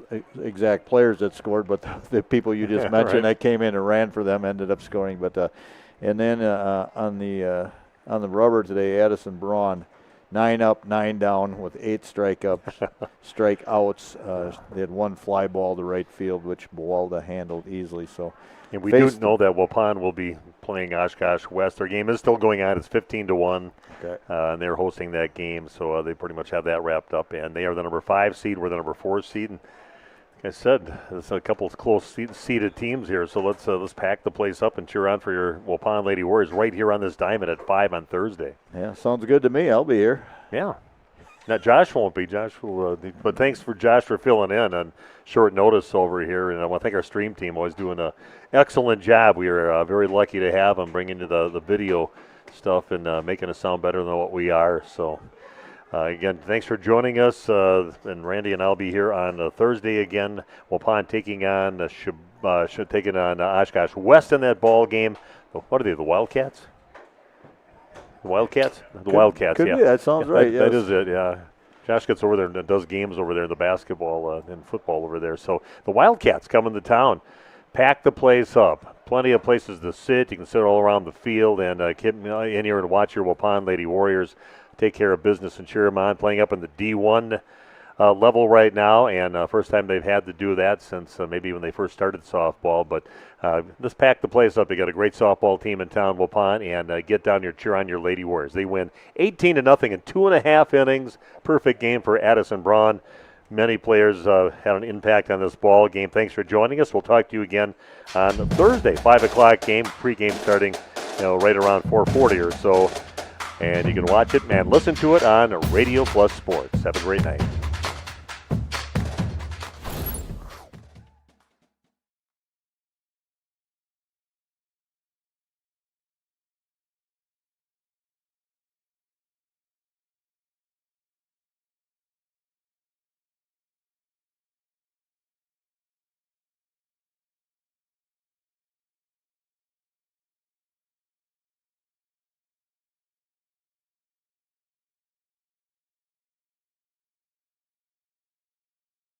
exact players that scored, but the people you just mentioned that came in and ran for them ended up scoring. But and then on the rubber today, Addison Braun, 9 up, 9 down with 8 strikeouts. They had 1 fly ball to right field, which Buwalda handled easily. So, and we do know that Waupun will be playing Oshkosh West. Their game is still going on. It's 15-1, and they're hosting that game. So they pretty much have that wrapped up. And they are the number 5 seed. We're the number 4 seed. And like I said, there's a couple of close seeded teams here. So let's pack the place up and cheer on for your Waupun Lady Warriors right here on this diamond at 5 on Thursday. Yeah, sounds good to me. I'll be here. Yeah. Now, Josh won't be. Josh will, but thanks for Josh for filling in on short notice over here. And I want to thank our stream team, always doing an excellent job. We are very lucky to have them bringing you the video stuff and making us sound better than what we are. So, again, thanks for joining us. And Randy and I'll be here on Thursday again. Waupun taking on Oshkosh West in that ball game. What are they, the Wildcats? The Wildcats? The Wildcats, could yeah. Be, that sounds right, yes. That is it, yeah. Josh gets over there and does games over there in the basketball and football over there. So the Wildcats coming to town. Pack the place up. Plenty of places to sit. You can sit all around the field and get in here and watch your Waupun Lady Warriors take care of business and cheer them on. Playing up in the D1 level right now, and first time they've had to do that since maybe when they first started softball. But let's pack the place up. They got a great softball team in town, Waupun, and get down here, cheer on your Lady Warriors. They win 18-0 in 2.5 innings. Perfect game for Addison Braun. Many players had an impact on this ball game. Thanks for joining us. We'll talk to you again on Thursday, 5 o'clock game, pregame starting right around 4:40 or so. And you can watch it and listen to it on Radio Plus Sports. Have a great night.